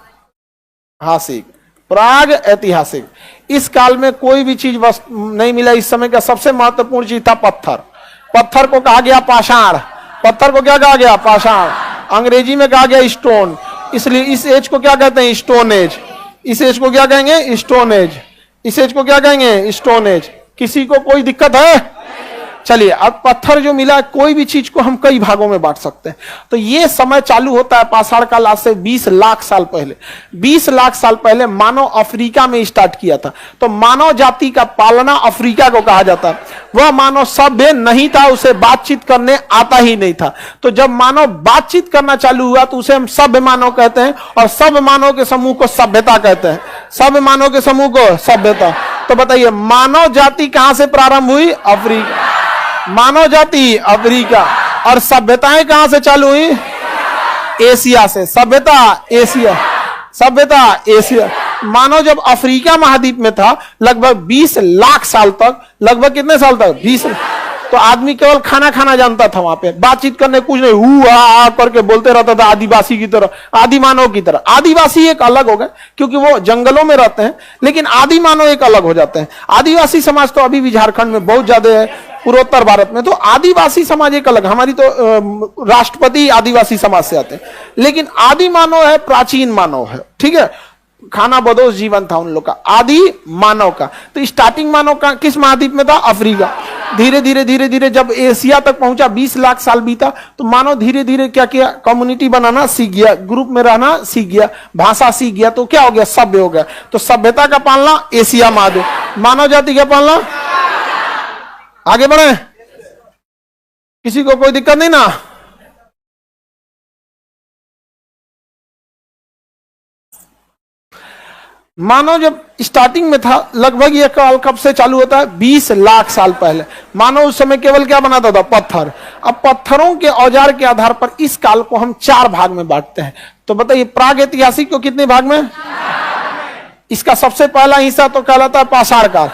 प्राग ऐतिहासिक। इस काल में कोई भी चीज नहीं मिला। इस समय का सबसे महत्वपूर्ण चीज था पत्थर। पत्थर को कहा गया पाषाण। पत्थर को क्या कहा गया? पाषाण। अंग्रेजी में कहा गया स्टोन। इसलिए इस एज को क्या कहते हैं? Stone age. इस एज को क्या कहेंगे? Stone age. इस एज को क्या कहेंगे? Stone age. किसी को कोई दिक्कत है? चलिए, अब पत्थर जो मिला, कोई भी चीज को हम कई भागों में बांट सकते हैं। तो ये समय चालू होता है पाषाण काल, आज से 20 लाख साल पहले। 20 लाख साल पहले मानव अफ्रीका में स्टार्ट किया था। तो मानव जाति का पालना अफ्रीका को कहा जाता है। वह मानव सभ्य नहीं था, उसे बातचीत करने आता ही नहीं था। तो जब मानव बातचीत करना चालू हुआ तो उसे हम सभ्य मानव कहते हैं, और सभ्य मानव के समूह को सभ्यता कहते हैं। सभ्य मानव के समूह को सभ्यता। तो बताइए, मानव जाति कहां से प्रारंभ हुई? अफ्रीका। मानव जाति अफ्रीका, और सभ्यताएं कहां से चालू हुई? एशिया से। सभ्यता एशिया, सभ्यता एशिया। मानव जब अफ्रीका महाद्वीप में था लगभग 20 लाख साल तक, लगभग कितने साल तक? 20। तो आदमी केवल खाना खाना जानता था, वहां पे बातचीत करने कुछ नहीं, हु हा करके बोलते रहता था, आदिवासी की तरह, आदि मानव की तरह। आदिवासी एक अलग हो गए क्योंकि वो जंगलों में रहते हैं, लेकिन आदि मानव एक अलग हो जाते हैं। आदिवासी समाज तो अभी भी झारखंड में बहुत ज्यादा है, पूर्वोत्तर भारत में। तो आदिवासी समाज एक अलग, हमारी तो राष्ट्रपति आदिवासी समाज से आते हैं, लेकिन आदि मानव है, प्राचीन मानव है, ठीक है। खाना बदोश जीवन था उन लोग का, आदि मानव का। तो स्टार्टिंग मानव का किस महाद्वीप में था? अफ्रीका। धीरे धीरे धीरे धीरे जब एशिया तक पहुंचा, 20 लाख साल बीता, तो मानव धीरे धीरे क्या किया? कम्युनिटी बनाना सीख गया, ग्रुप में रहना सीख गया, भाषा सीख गया। तो क्या हो गया? सभ्य हो गया। तो सभ्यता का पालना एशिया महाद्वीप, मानव जाति का पालना। आगे बढ़े, किसी को कोई दिक्कत नहीं ना? मानव जब स्टार्टिंग में था, लगभग ये काल कब से चालू होता है? 20 लाख साल पहले। मानव उस समय केवल क्या बनाता था? पत्थर। अब पत्थरों के औजार के आधार पर इस काल को हम 4 भाग में बांटते हैं। तो बताइए, प्राग ऐतिहासिक को कितने भाग में? इसका सबसे पहला हिस्सा तो कहलाता है पाषाण काल।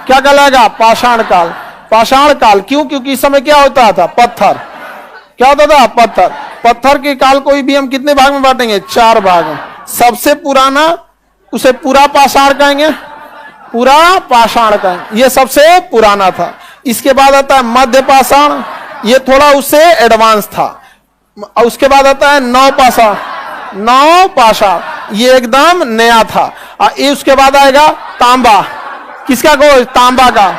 क्या कहलाएगा? पाषाण काल। पाषाण काल क्यों? क्योंकि इस समय क्या होता था? पत्थर। क्या होता था? पत्थर। पत्थर के काल को भी हम कितने भाग में बांटेंगे? 4 भाग में। सबसे पुराना उसे पूरा पाषाण कहेंगे, पूरा पाषाण कहेंगे, ये सबसे पुराना था। इसके बाद आता है मध्य पाषाण, ये थोड़ा उससे एडवांस था। उसके बाद आता है नव पाषाण, नव पाषाण ये एकदम नया था। और ये उसके बाद आएगा तांबा। किसका? को तांबा का।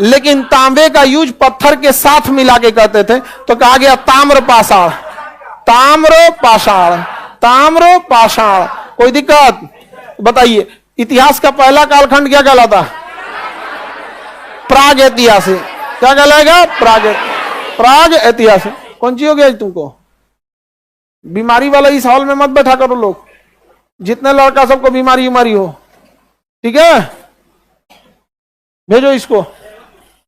लेकिन तांबे का यूज पत्थर के साथ मिला के करते थे, तो कहा गया ताम्र पाषाण। ताम्र पाषाण, ताम्र पाषाण। कोई दिक्कत? बताइए, इतिहास का पहला कालखंड क्या कहलाता? प्राग ऐतिहासिक। क्या कहलाएगा? प्राग ऐतिहासिक। कौन सी हो गया तुमको? बीमारी वाला इस हॉल में मत बैठा करो लोग, जितने लड़का सबको बीमारी हो, ठीक है? भेजो इसको।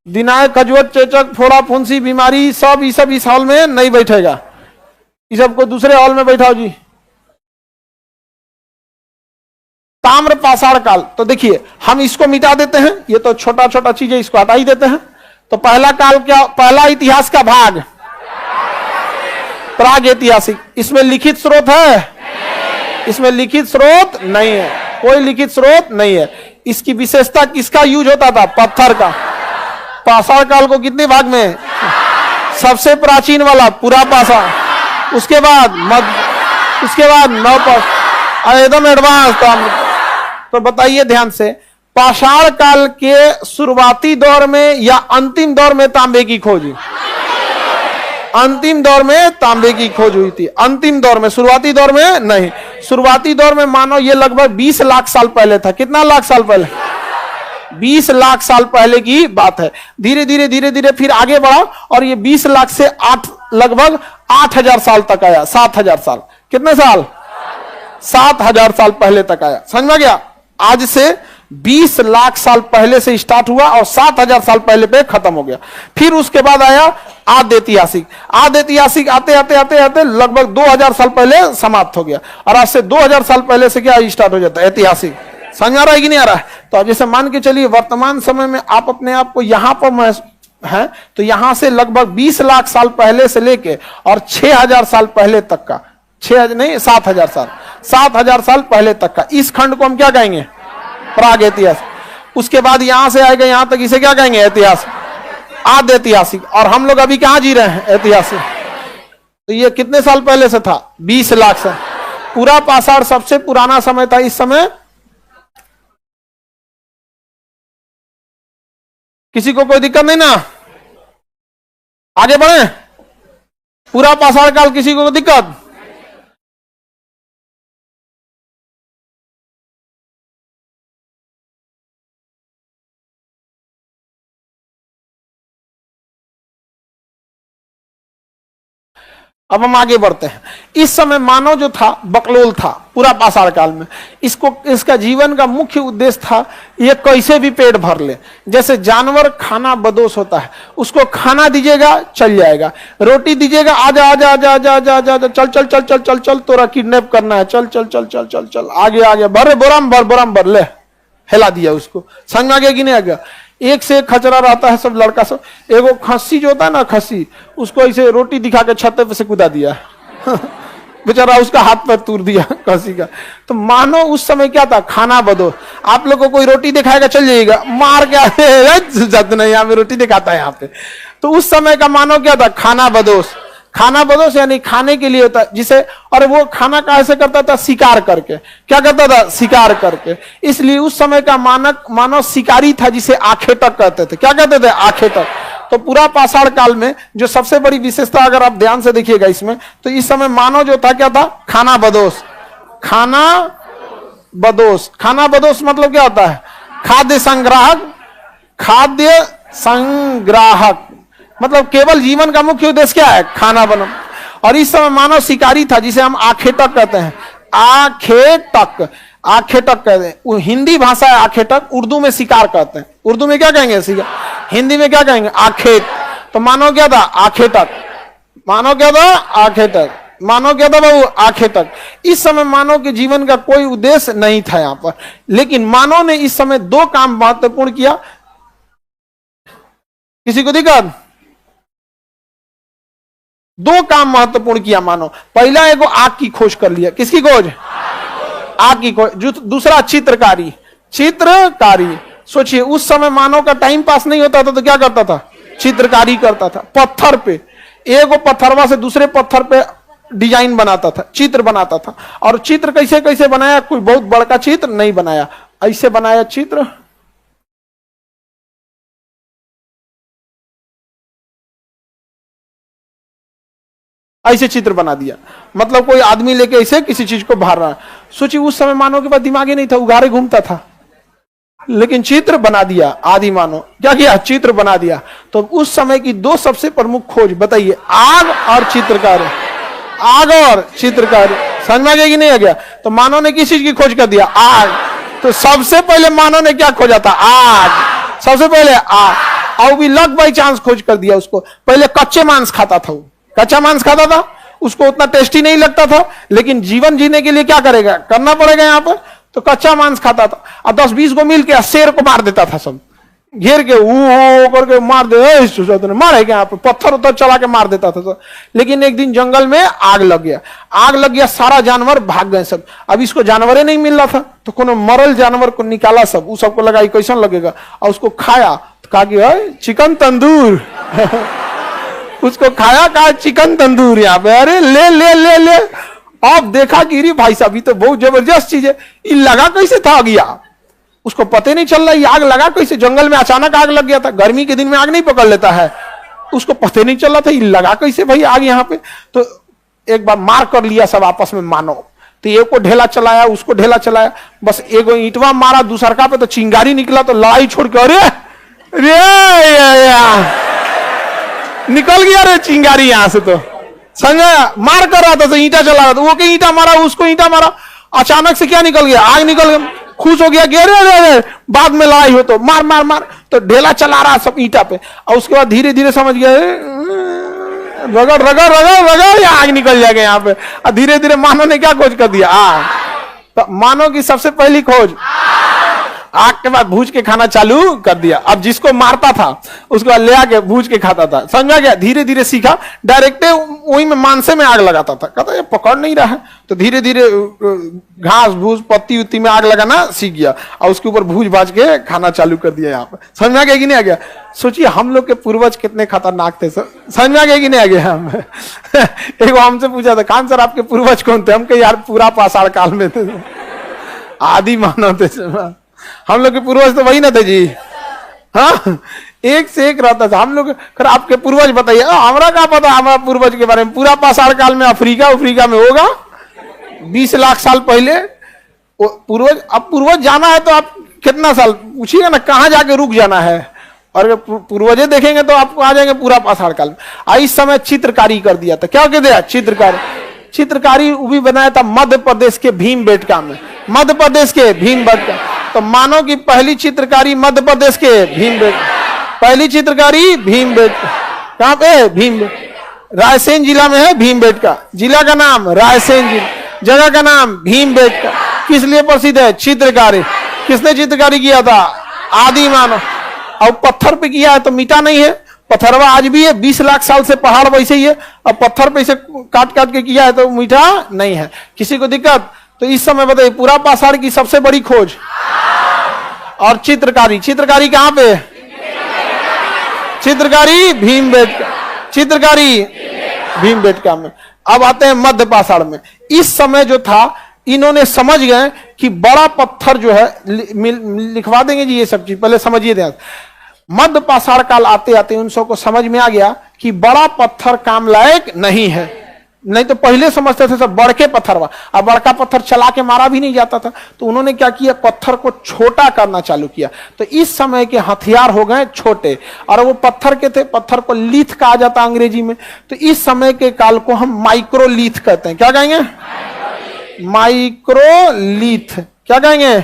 दिनाय, खजवत, चेचक, फोड़ा, फुंसी, बीमारी, सब इस हॉल में नहीं बैठेगा। इस सबको दूसरे हॉल में बैठाओ जी। ताम्र पाषाण काल। तो देखिए, हम इसको मिटा देते हैं, ये तो छोटा छोटा चीज है, इसको हटा ही देते हैं। तो पहला काल क्या? पहला इतिहास का भाग प्राग ऐतिहासिक। इसमें लिखित स्रोत है? इसमें लिखित स्रोत नहीं है, कोई लिखित स्रोत नहीं है। इसकी विशेषता किसका यूज होता था? पत्थर का। पाषाण काल को कितने भाग में? सबसे प्राचीन वाला पूरा पाषाण, उसके बाद मध्य, उसके बाद नव पाषाण, एकदम एडवांस। तो बताइए ध्यान से, पाषाण काल के शुरुआती दौर में या अंतिम दौर में तांबे की खोज हुई? अंतिम दौर में तांबे की खोज हुई थी। अंतिम दौर में, शुरुआती दौर में नहीं। शुरुआती दौर में मानो ये लगभग 20 लाख साल पहले था। कितना लाख साल पहले? 20 लाख साल पहले की बात है। धीरे धीरे धीरे धीरे फिर आगे बढ़ा और ये 20 लाख से लगभग 8,000 साल तक आया। 7,000 साल। कितने साल? 7,000 साल पहले तक आया। समझ में गया? आज से 20 लाख साल पहले से स्टार्ट हुआ और 7,000 साल पहले पे खत्म हो गया। फिर उसके बाद आया आद्य ऐतिहासिक। आद्य ऐतिहासिक आते आते आते आते लगभग 2,000 साल पहले समाप्त हो गया। और आज से 2,000 साल पहले से क्या स्टार्ट हो जाता है? ऐतिहासिक। समझ आ रहा है कि नहीं आ रहा है? तो अब जैसे मान के चलिए, वर्तमान समय में आप अपने आप को यहां पर है, तो यहां से लगभग 20 लाख साल पहले से लेके और 6,000 साल पहले तक का, 7,000 साल, 7,000 साल पहले तक का इस खंड को हम क्या कहेंगे? प्राग ऐतिहासिक। उसके बाद यहां से आएगा यहां तक, इसे क्या कहेंगे? ऐतिहासिक, आद्य ऐतिहासिक। और हम लोग अभी कहां जी रहे हैं? ऐतिहासिक। तो ये कितने साल पहले से था? 20 लाख साल। पूरा पाषाण सबसे पुराना समय था। इस समय किसी को कोई दिक्कत नहीं ना? आगे बढ़े। पूरा पाषाण काल, किसी को दिक्कत? अब हम आगे बढ़ते हैं। इस समय मानव जो था बकलोल था पूरा पाषाण काल में। इसका जीवन का मुख्य उद्देश्य था ये कैसे भी पेट भर ले। जैसे जानवर खाना बदोश होता है, उसको खाना दीजिएगा चल जाएगा, रोटी दीजिएगा आजा आजा आजा आजा आजा आजा, चल चल चल चल चल चल, तोरा किडनैप करना है, चल चल चल चल चल चल, आगे आगे भर, बोराम भर ले, हिला दिया उसको। समझ में आ गया कि नहीं आ गया? एक से एक खचरा रहता है सब लड़का सब। एगो खस्सी जो होता है ना, खस्सी, उसको ऐसे रोटी दिखा के छत पे से कूदा दिया बेचारा, उसका हाथ पैर तोड़ दिया खस्सी का। तो मानो उस समय क्या था? खाना बदो। आप लोग को कोई रोटी दिखाएगा चल जाइएगा, मार के जात नहीं, यहाँ पे रोटी दिखाता है यहाँ पे। तो उस समय का मानो क्या था? खाना बदोश। खाना बदोश यानी खाने के लिए होता है जिसे, और वो खाना कैसे करता था? शिकार करके। क्या करता था? शिकार करके। इसलिए उस समय का मानव शिकारी था जिसे आखेटक कहते थे। क्या कहते थे? आखेटक। तो पूरा पाषाण काल में जो सबसे बड़ी विशेषता, अगर आप ध्यान से देखिएगा इसमें, तो इस समय मानव जो था क्या था? खाना बदोश। खाना बदोश। खाना बदोश मतलब क्या होता है? खाद्य संग्राहक। खाद्य संग्राहक मतलब केवल जीवन का मुख्य उद्देश्य क्या है? खाना बना। और इस समय मानव शिकारी था जिसे हम आखेटक कहते हैं। आखेटक, आखेटक कहते हैं। हिंदी भाषा है आखेटक, उर्दू में शिकार कहते हैं। उर्दू में क्या कहेंगे? शिकार। हिंदी में क्या कहेंगे? आखेट। तो मानव क्या था? आखेटक। मानव क्या था? आखेटक। मानव क्या था बाबू? आखेटक। इस समय मानव के जीवन का कोई उद्देश्य नहीं था यहां पर, लेकिन मानव ने इस समय दो काम महत्वपूर्ण किया। किसी को दिक्कत? दो काम महत्वपूर्ण किया मानव। पहला एगो आग की खोज कर लिया। किसकी खोज? आग की खोज। दूसरा चित्रकारी। चित्रकारी। सोचिए उस समय मानव का टाइम पास नहीं होता था तो क्या करता था? चित्रकारी करता था। पत्थर पे, एगो पत्थरवा से दूसरे पत्थर पे डिजाइन बनाता था, चित्र बनाता था। और चित्र कैसे कैसे बनाया? कोई बहुत बड़का चित्र नहीं बनाया, ऐसे बनाया चित्र। ऐसे चित्र बना दिया, मतलब कोई आदमी लेके ऐसे किसी चीज को बाहर रहा है। सोचिए उस समय मानव के पास दिमाग ही नहीं था, उगारे घूमता था, लेकिन चित्र बना दिया। आदि मानव क्या किया? चित्र बना दिया। तो उस समय की दो सबसे प्रमुख खोज बताइए, आग और चित्रकारी। आग और चित्रकारी। समझ में आ गया कि नहीं आ गया? तो मानव ने किस चीज की खोज कर दिया? आग। तो सबसे पहले मानव ने क्या खोजा था? आग। सबसे पहले आग। और भी लक बाई चांस खोज कर दिया उसको। पहले कच्चे मांस खाता था, वो कच्चा मांस खाता था, उसको उतना टेस्टी नहीं लगता था, लेकिन जीवन जीने के लिए क्या करेगा? करना पड़ेगा यहाँ पर। तो कच्चा मांस खाता था और 10-20 को मिल के शेर को मार देता था, सब घेर के वो करके मार दे, मारे क्या यहाँ पर, पत्थर उत्थर चला के मार देता था सब। लेकिन एक दिन जंगल में आग लग गया। आग लग गया, सारा जानवर भाग गए सब। अब इसको जानवर ही नहीं मिल रहा था, तो कोनो मरल जानवर को निकाला सब। उस सबको लगा कैसा लगेगा, और उसको खाया तो कहा कि चिकन तंदूर उसको खाया, कहा चिकन तंदूर यहाँ पे। अरे ले ले ले ले। अब देखा कि भाई साहब ये तो बहुत जबरदस्त चीज है, ये लगा कैसे था गया? उसको पता नहीं चल रहा ये आग लगा कैसे। जंगल में अचानक आग लग गया था, गर्मी के दिन में आग नहीं पकड़ लेता है, उसको पता नहीं चल रहा था ये लगा कैसे भाई आग यहाँ पे। तो एक बार मार कर लिया सब आपस में मानो। तो एक को ढेला चलाया, उसको ढेला चलाया, बस एक ईंटवा मारा दूसरका पे, तो चिंगारी निकला। तो लड़ाई छोड़ के अरे निकल गया रे चिंगारी यहाँ से। तो समझा, मार कर रहा था तो ईंटा चला रहा था, वो के ईंटा मारा, उसको ईंटा मारा, अचानक से क्या निकल गया? आग निकल गया। खुश हो गया, गे बाद में लड़ाई हो तो मार मार मार। तो ढेला चला रहा सब ईंटा पे, और उसके बाद धीरे धीरे समझ गया रगड़ रगड़ रगड़ रगड़ या आग निकल जाएगा यहाँ पे। और धीरे धीरे मानव ने क्या खोज कर दिया? आग। तो मानव की सबसे पहली खोज आग के बाद भूज के खाना चालू कर दिया। अब जिसको मारता था उसको ले आके भूज के खाता था, समझ में आ गया। धीरे धीरे सीखा, डायरेक्ट वही में मांसे में आग लगाता था, कहता ये पकड़ नहीं रहा है, तो धीरे धीरे घास भूस पत्ती उत्ती में आग लगाना सीख गया और उसके ऊपर भूज भाज के खाना चालू कर दिया। यहाँ पे समझ में आ गया कि नहीं आ गया। सोचिए हम लोग के पूर्वज कितने खतरनाक थे सर, समझ में आ गया कि नहीं आ गया। हम एक हमसे पूछा था, खान सर आपके पूर्वज कौन थे? हम कहे यार पूरा पाषाण काल में थे, आदि मानव थे। हम लोग के पूर्वज तो वही ना थे जी, हाँ एक से एक रहता था। हम लोग खैर आपके पूर्वज बताइए, हमारा क्या पता हमारा पूर्वज के बारे में। पूरा पाषाण काल में अफ्रीका में होगा 20 लाख साल पहले पूर्वज। अब पूर्वज जाना है तो आप कितना साल पूछिएगा ना, कहाँ जाके रुक जाना है। और अगर पूर्वजे देखेंगे तो आपको आ जाएंगे पूरा पाषाण काल में। इस समय चित्रकारी कर दिया था, क्या कर दिया? चित्रकारी भी बनाया था मध्य प्रदेश के भीमबेटका में, मध्य प्रदेश के भीमबेटका। तो मानो कि पहली चित्रकारी मध्य प्रदेश के भीमबेटका, पहली चित्रकारी भीमबेटका। कहां पे? भीमबेटका, रायसेन जिला में है भीमबेटका। जिला का नाम रायसेन जिला, जगह का नाम भीमबेटका। किस लिए प्रसिद्ध है? चित्रकारी। किसने चित्रकारी किया था? आदि मानव। और पत्थर पे किया है तो मीठा नहीं है, पत्थरवा आज भी है। 20 लाख साल से पहाड़ वैसे ही है, अब पत्थर पे से काट काट के किया है तो मीठा नहीं है। किसी को दिक्कत? तो इस समय बताइए पूरा पाषाण की सबसे बड़ी खोज और चित्रकारी कहां पे? चित्रकारी भीमबेटका, चित्रकारी भीमबेटका में। अब आते हैं मध्य पाषाण में। इस समय जो था इन्होंने समझ गए कि बड़ा पत्थर जो है, लिखवा देंगे जी ये सब चीज, पहले समझिए ध्यान। मध्य पाषाण काल आते आते उन सबको समझ में आ गया कि बड़ा पत्थर काम लायक नहीं है। नहीं तो पहले समझते थे सब बड़के पत्थर हुआ, अब बड़का पत्थर चला के मारा भी नहीं जाता था। तो उन्होंने क्या किया? पत्थर को छोटा करना चालू किया। तो इस समय के हथियार हो गए छोटे, और वो पत्थर के थे, पत्थर को लीथ कहा जाता अंग्रेजी में। तो इस समय के काल को हम माइक्रोलीथ कहते हैं। क्या कहेंगे? माइक्रोलीथ। क्या कहेंगे?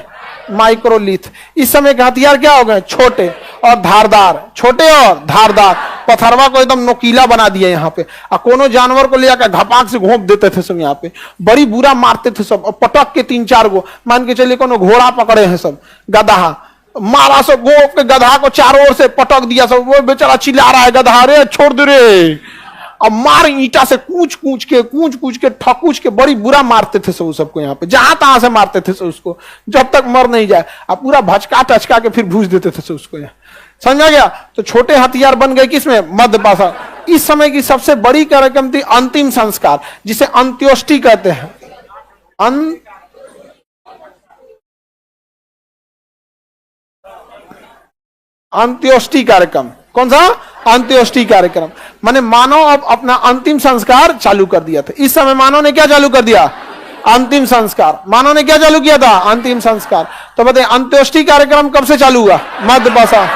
माइक्रोलीथ। इस समय के हथियार क्या हो गए? छोटे और धारदार, छोटे और धारदार। पत्थरवा को एकदम नोकीला बना दिया यहाँ पे, और कोनो जानवर को ले आकर घपाक से घोंप देते थे सब यहाँ पे, बड़ी बुरा मारते थे सब। और पटक के 3-4 गो, मान के चलिए कोनो घोड़ा पकड़े हैं सब, गधा मारा सब, गोप के गधा को चारों ओर से पटक दिया सब। वो बेचारा चिल्ला रहा है, गधा रे छोड़ दे रे। अब मार ईंटा से कूच कूच के ठकूच के बड़ी बुरा मारते थे सब सबको यहाँ पे, जहां तहां से मारते थे सब उसको, जब तक मर नहीं जाए। अब पूरा भचका टचका के फिर भूज देते थे सब उसको यहाँ। समझ आ गया? तो छोटे हथियार बन गए किसमें? मध्य पाषाण। इस समय की सबसे बड़ी कार्यक्रम थी अंतिम संस्कार, जिसे अंत्योष्टि कहते हैं। अंत्योष्टि कार्यक्रम। कौन सा? अंत्योष्टि कार्यक्रम। माने मानव अब अपना अंतिम संस्कार चालू कर दिया था। इस समय मानव ने क्या चालू कर दिया? अंतिम संस्कार। मानव ने क्या चालू किया था? अंतिम संस्कार। तो बताइए अंत्योष्टि कार्यक्रम कब से चालू हुआ? मध्य पाषाण।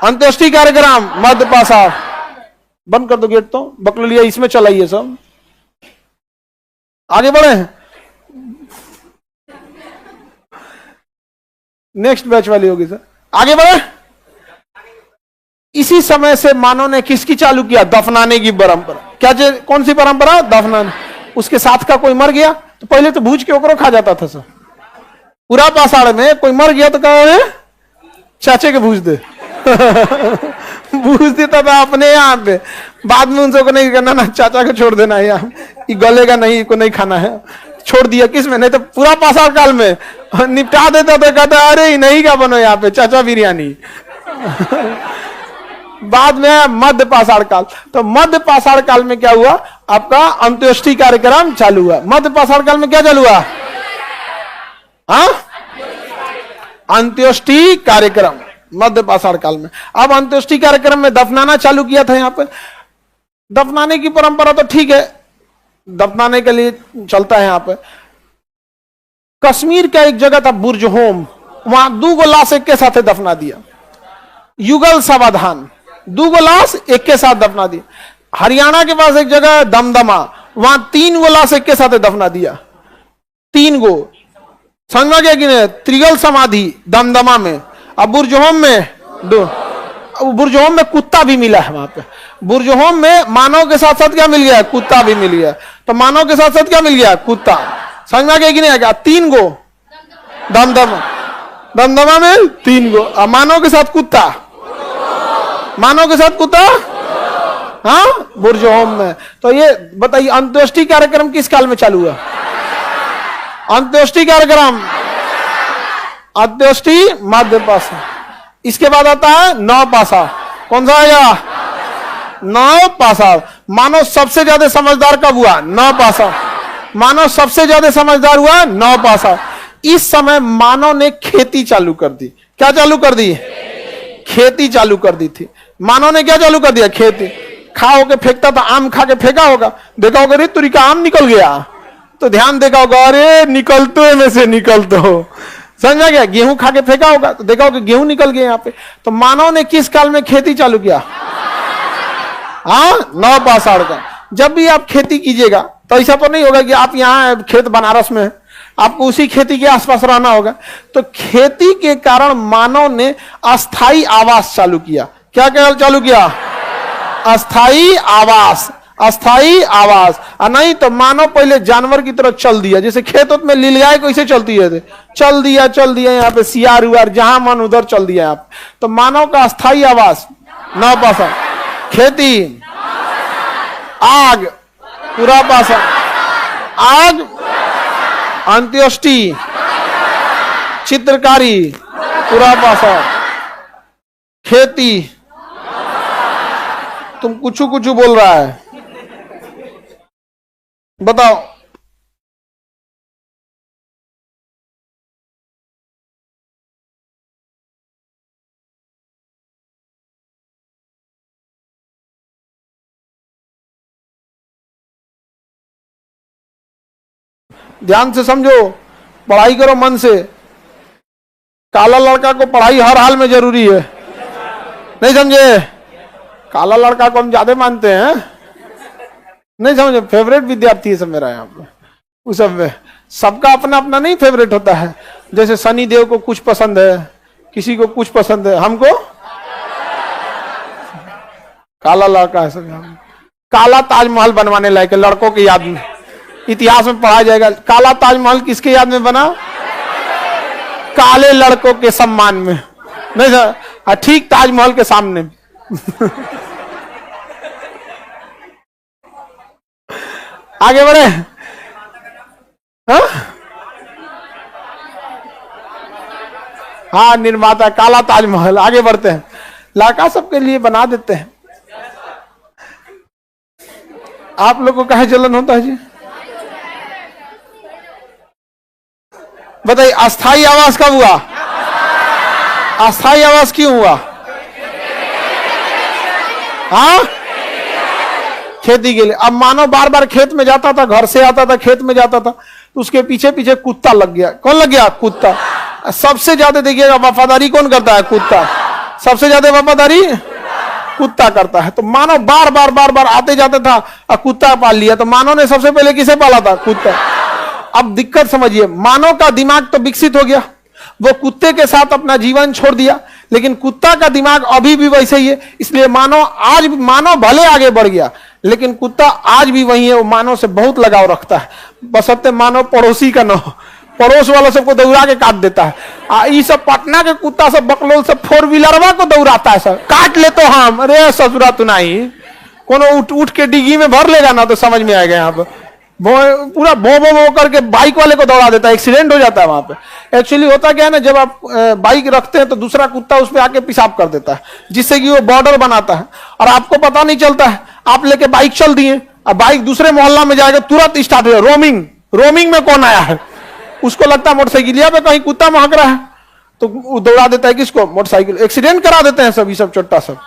अंत्योष्टि कार्यक्रम मध्य पाषाण। बंद कर दो गेट, तो बकलिया इसमें चलाइए सब, आगे बढ़े। नेक्स्ट बैच वाली होगी सर, आगे बढ़े। इसी समय से मानव ने किसकी चालू किया? दफनाने की परंपरा। क्या? कौन सी परंपरा? दफनाने। उसके साथ का कोई मर गया तो पहले तो भूज के ओकरो खा जाता था सर। पूरा पाषाण में कोई मर गया तो कहा चाचे के भूज दे भूज देता था अपने यहाँ पे। बाद में उनसे को नहीं करना ना, चाचा को छोड़ देना, यहाँ गलेगा नहीं, को नहीं खाना है, छोड़ दिया। किस में? नहीं तो पूरा पाषाण काल में निपटा देता था, कहता अरे नहीं क्या बनो यहाँ पे चाचा बिरयानी बाद में मध्य पाषाण काल। तो मध्य पाषाण काल में क्या हुआ? आपका अंत्योष्टि कार्यक्रम चालू हुआ। मध्य पाषाण काल में क्या चालू हुआ? अंत्योष्टि कार्यक्रम मध्य पाषाण काल में। अब अंत्योष्टि कार्यक्रम में दफनाना चालू किया था। यहाँ पे दफनाने की परंपरा तो ठीक है, दफनाने के लिए चलता है। यहाँ पे कश्मीर का एक जगह था बुर्जहोम, वहां 2 गो लाश एक के साथ दफना दिया। युगल समाधान, 2 गो लाश एक के साथ दफना दिया। हरियाणा के पास एक जगह दमदमा, वहां 3 गो लाश एक के साथ दफना दिया। 3 गो, समझ में गया कि नहीं? त्रिगल समाधि दमदमा में। अब बुर्जहोम में 2। बुर्जहोम में कुत्ता भी मिला है वहां पे। बुर्जहोम में मानव के साथ साथ क्या मिल गया? कुत्ता भी मिल गया। तो मानव के साथ साथ क्या मिल गया? कुत्ता। समझ में गया कि नहीं? 3 गो दमदमा, दमदमा में 3 गो। अब मानव के साथ कुत्ता, मानव के साथ कुत्ता, हाँ, बुर्ज होम में। तो ये बताइए अंत्येष्टि कार्यक्रम किस काल में चालू हुआ? अंत्येष्टि कार्यक्रम, अंत्येष्टि मध्य पासा। इसके बाद आता है नौ पासा। कौन सा आएगा? नौ पासा। मानव सबसे ज्यादा समझदार कब हुआ? नौ पासा। मानव सबसे ज्यादा समझदार हुआ नौ पासा। इस समय मानव ने खेती चालू कर दी। क्या चालू कर दी? खेती चालू कर दी थी। मानव ने क्या चालू कर दिया? खेती। खा होके फेंकता था, आम खा के फेंका होगा, देखा होगा रे तुरी का आम निकल गया, तो ध्यान देखा होगा अरे निकल तो में से निकल तो, समझा गया? गेहूं खा के फेंका होगा तो देखा होगा गेहूं निकल गया यहाँ पे। तो मानव ने किस काल में खेती चालू किया? हाँ, नौ पाषाण का। जब भी आप खेती कीजिएगा तो ऐसा तो नहीं होगा कि आप यहाँ खेत बनारस में है, आपको उसी खेती के आसपास रहना होगा। तो खेती के कारण मानव ने अस्थाई आवास चालू किया। क्या क्या चालू किया? अस्थाई आवास, अस्थाई आवास। और नहीं तो मानव पहले जानवर की तरह चल दिया, जैसे खेत में लीलगाय कैसे चलती है, चल दिया यहाँ पे सियार उयार जहां मन उधर चल दिया यहाँ पे। तो मानव का अस्थाई आवास नौ पाषाण, खेती, आग पूरा पाषाण, आग, अंत्येष्टि, चित्रकारी पूरा पाषाण, खेती। तुम कुछ बोल रहा है, बताओ। ध्यान से समझो, पढ़ाई करो मन से। काला लड़का को पढ़ाई हर हाल में जरूरी है, नहीं समझे? काला लड़का को हम ज्यादा मानते हैं, नहीं समझे? फेवरेट विद्यार्थी है सब मेरा यहाँ पे। उस सब में सबका अपना अपना नहीं फेवरेट होता है। जैसे सनी देव को कुछ पसंद है, किसी को कुछ पसंद है, हमको काला लड़का है सब। काला ताजमहल बनवाने लायक है लड़कों की याद में, इतिहास में पढ़ा जाएगा। काला ताजमहल किसके याद में बना? काले लड़कों के सम्मान में, नहीं सर? ठीक ताजमहल के सामने। आगे बढ़े। हाँ, निर्माता काला ताजमहल। आगे बढ़ते हैं। लड़का सबके लिए बना देते हैं। आप लोगों को काहे जलन होता है जी? बताइए, अस्थाई आवास कब हुआ? अस्थाई आवास क्यों हुआ? हाँ, खेती के लिए। अब मानव बार बार खेत में जाता था, घर से आता था, खेत में जाता था, तो उसके पीछे पीछे कुत्ता लग गया। कौन लग गया? कुत्ता। सबसे ज्यादा देखिएगा वफादारी कौन करता है? कुत्ता। सबसे ज्यादा वफादारी कुत्ता करता है। तो मानव बार बार आते जाते था और कुत्ता पाल लिया। तो मानव ने सबसे पहले किसे पाला था? कुत्ता। अब दिक्कत समझिए, मानव का दिमाग तो विकसित हो गया, वो कुत्ते के साथ अपना जीवन छोड़ दिया, लेकिन कुत्ता का दिमाग अभी भी वैसे ही है। इसलिए मानव भले आगे बढ़ गया, लेकिन कुत्ता आज भी वही है। वो मानव से बहुत लगाव रखता है, बशर्ते मानव पड़ोसी का न हो। पड़ोस वालों सबको दौड़ा के काट देता है। ये सब पटना के कुत्ता सब बकलोल सब 4 व्हीलरवा को दौड़ाता है, सब काट ले तो हम, अरे ससुरा तो नहीं, कोनो उठ के डिग्गी में भर लेगा ना तो समझ में आएगा। यहाँ पे पूरा भो करके बाइक वाले को दौड़ा देता है, एक्सीडेंट हो जाता है वहां पे। एक्चुअली होता क्या है ना, जब आप बाइक रखते हैं तो दूसरा कुत्ता उस पर आके पेशाब कर देता है, जिससे कि वो बॉर्डर बनाता है और आपको पता नहीं चलता है। आप लेके बाइक चल दिए, अब बाइक दूसरे मोहल्ला में जाएगा, तुरंत स्टार्ट हो जाए रोमिंग में कौन आया है, उसको लगता है मोटरसाइकिलिया पे कहीं कुत्ता महक रहा है, तो दौड़ा देता है किसको? मोटरसाइकिल। एक्सीडेंट करा देते हैं सब, ये सब चट्टा सब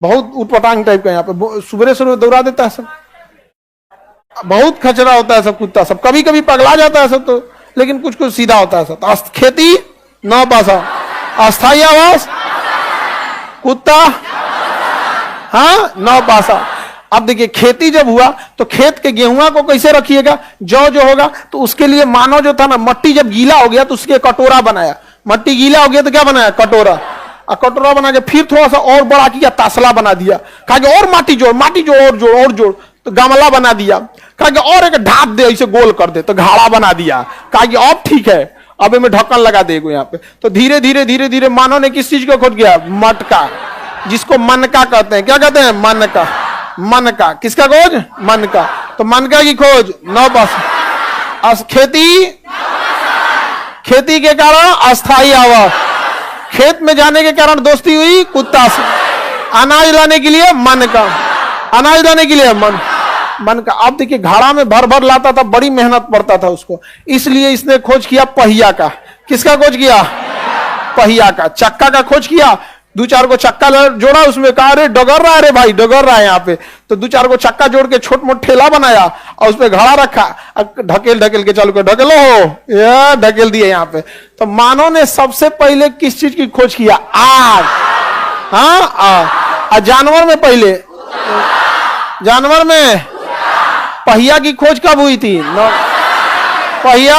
बहुत उटपटांग टाइप का यहाँ पे सुबह दौड़ा देता है सब। बहुत खचरा होता है सब कुत्ता सब, कभी कभी पगला जाता है सब तो, लेकिन कुछ कुछ सीधा होता है सब। खेती नौ पाषाण, अस्थाई आवास कुत्ता, हाँ, नौ पाषाण। अब देखिए, खेती जब हुआ तो खेत के गेहुआ को कैसे रखिएगा? जौ जो होगा तो उसके लिए मानव जो था ना, मट्टी जब गीला हो गया तो उसके कटोरा बनाया। मट्टी गीला हो गया तो क्या बनाया? कटोरा। और कटोरा बना के फिर थोड़ा सा और बड़ा किया, तासला बना दिया। कहा कि और माटी जोड़ और जोड़, तो गमला बना दिया। कहा कि और एक ढाप दे, ऐसे गोल कर दे, तो घाड़ा बना दिया। कहा कि अब ठीक है, अब मैं ढक्कन लगा देगा यहाँ पे। तो धीरे धीरे धीरे धीरे मानव ने किस चीज को खोज किया? मटका, जिसको मनका कहते हैं। क्या कहते हैं? मन का। मन का किसका खोज? मन का। तो मनका की खोज 9 बस। खेती के कारण अस्थाई आवास, खेत में जाने के कारण दोस्ती हुई कुत्ता से। अनाज लाने के लिए मन का, अनाज लाने के लिए मन का। अब देखिए घड़ा में भर भर लाता था, बड़ी मेहनत पड़ता था उसको, इसलिए इसने खोज किया पहिया का। किसका खोज किया? पहिया का। चक्का का खोज किया, 2-4 को चक्का जोड़ा, उसमें कहा अरे डगर रहा है, अरे भाई डगर रहा है यहाँ पे। तो 2-4 को चक्का जोड़ के छोट मोट ठेला बनाया और उसपे घड़ा रखा, ढकेल ढकेल के चालू कर, ढकेलो हो या ढकेल दिए यहाँ पे। तो मानव ने सबसे पहले किस चीज की खोज किया? आग। हाँ, आग। जानवर में पहले, जानवर में पहिया की खोज कब हुई थी? पहिया,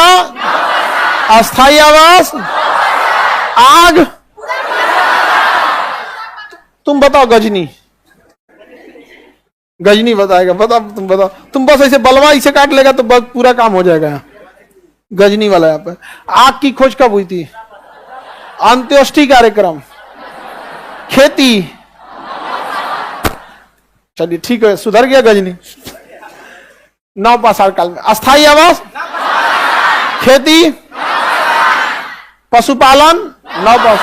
अस्थाई आवास, आग। तुम बताओ गजनी। गजनी बताएगा। बताओ, तुम बताओ। तुम बस ऐसे बलवा इसे काट लेगा तो बस पूरा काम हो जाएगा। गजनी वाला यहाँ पे। आग की खोज कब हुई थी? अंत्येष्टि कार्यक्रम, खेती। चलिए ठीक है, सुधर गया गजनी। 9 पाषाण काल में। अस्थाई आवास, खेती, पशुपालन, 9 पास।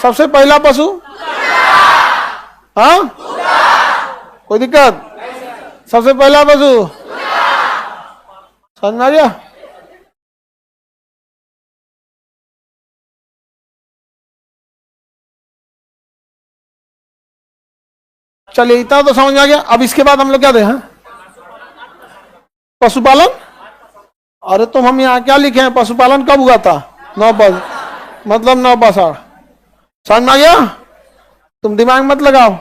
सबसे पहला पशु, हाँ कोई दिक्कत? सबसे पहला पशु समझ में आ गया? चलिए इतना तो समझ में आ गया। अब इसके बाद हम लोग क्या दे? हाँ, पशुपालन। अरे तुम हम यहाँ क्या लिखे हैं? पशुपालन कब हुआ था? 9 पास, मतलब 9 पाषाण। समझ में आ गया? तुम दिमाग मत लगाओ,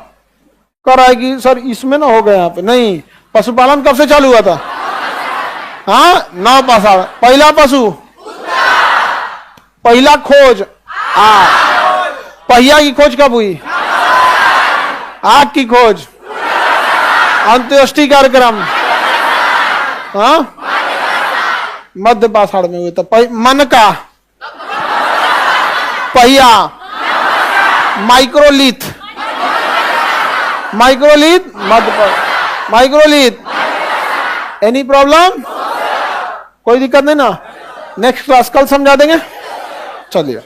कर आएगी सर इसमें ना हो गया यहाँ पे। नहीं, पशुपालन कब से चालू हुआ था? हाँ, 9 पाषाण। पहला पशु, पहला खोज आग। पहिया की खोज कब हुई? आग की खोज अंत्येष्टि कार्यक्रम, हाँ, मध्य पाषाण में हुए। तो मन का, पहिया, microlith, microlith, microlith. Any problem? कोई दिक्कत नहीं ना? नेक्स्ट क्लास कल समझा देंगे। चलिए।